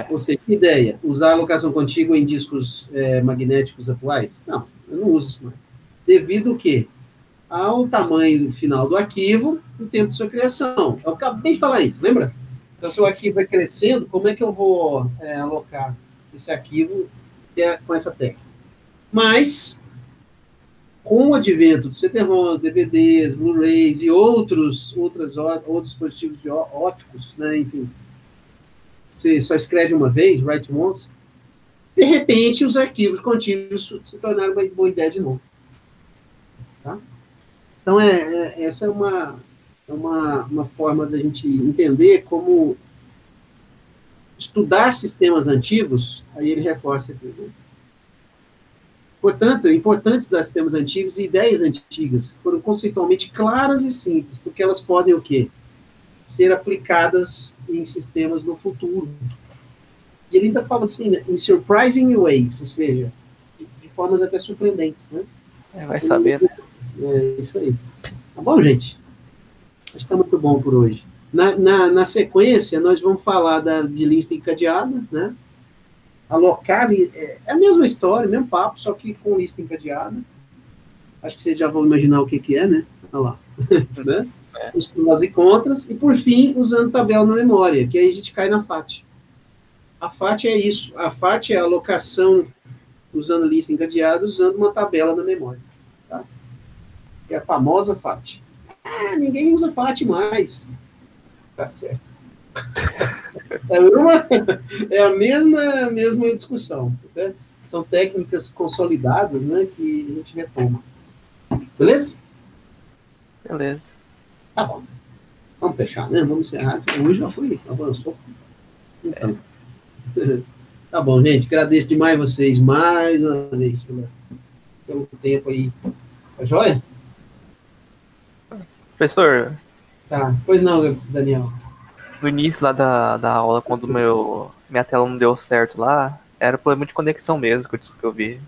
Ou seja, que ideia? Usar a alocação contígua em discos magnéticos atuais? Não, eu não uso isso mais. Devido ao quê? Ao tamanho final do arquivo e o tempo de sua criação. Eu acabei de falar isso, lembra? Então, se o arquivo vai crescendo, como é que eu vou alocar esse arquivo com essa técnica? Mas, com o advento do CD-ROM, DVDs, Blu-rays e outros dispositivos ópticos, né, enfim, você só escreve uma vez, write once, de repente os arquivos contíguos se tornaram uma boa ideia de novo. Tá? Então, essa é uma é uma forma da gente entender como estudar sistemas antigos, aí ele reforça aqui, né? Portanto, é importante estudar sistemas antigos e ideias antigas foram conceitualmente claras e simples, porque elas podem o quê? Ser aplicadas em sistemas no futuro. E ele ainda fala assim, né, in surprising ways, ou seja, de formas até surpreendentes, né? Vai saber, né? É isso aí. Tá bom, gente? Acho que está muito bom por hoje. Na sequência, nós vamos falar de lista encadeada, né? Alocar, é a mesma história, mesmo papo, só que com lista encadeada. Acho que vocês já vão imaginar o que é, né? Olha lá. Né? Os prós e contras. E, por fim, usando tabela na memória, que aí a gente cai na FAT. A FAT é isso. A FAT é a alocação usando lista encadeada, usando uma tabela na memória. Tá? Que é a famosa FAT. Ninguém usa FAT mais. Tá certo. É a mesma discussão, tá certo? São técnicas consolidadas, né, que a gente retoma. Beleza? Beleza. Tá bom. Vamos fechar, né? Vamos encerrar. Hoje já foi, avançou. Então. Tá bom, gente. Agradeço demais vocês mais uma vez pelo tempo aí. Tá joia? Professor. Tá. Pois não, Daniel. No início lá da aula, quando minha tela não deu certo lá, era problema de conexão mesmo, que eu vi.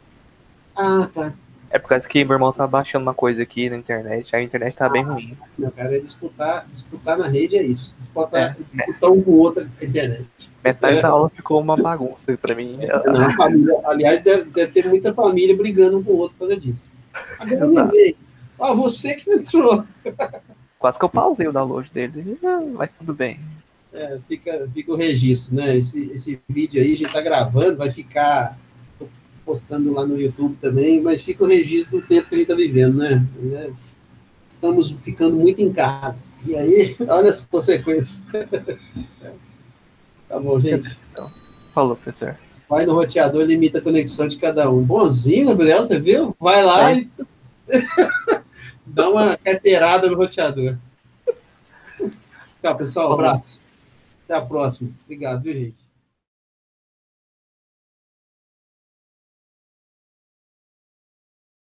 Ah, tá. É por causa que meu irmão tá baixando uma coisa aqui na internet, a internet tá bem ruim. Não, cara, é disputar na rede é isso. Disputar um com o outro na internet. Metade da aula ficou uma bagunça pra mim. Não, família, aliás, deve ter muita família brigando um com o outro por causa disso. Agora, você que não entrou. Quase que eu pausei o download dele, mas tudo bem. Fica o registro, né? Esse vídeo aí a gente tá gravando, vai ficar postando lá no YouTube também, mas fica o registro do tempo que a gente tá vivendo, né? Estamos ficando muito em casa. E aí, olha as consequências. Tá bom, gente? Então, falou, professor. Vai no roteador, limita a conexão de cada um. Bonzinho, Gabriel, você viu? Vai lá e dá uma carteirada no roteador. Tchau, pessoal. Um abraço. Até a próxima. Obrigado, viu, gente?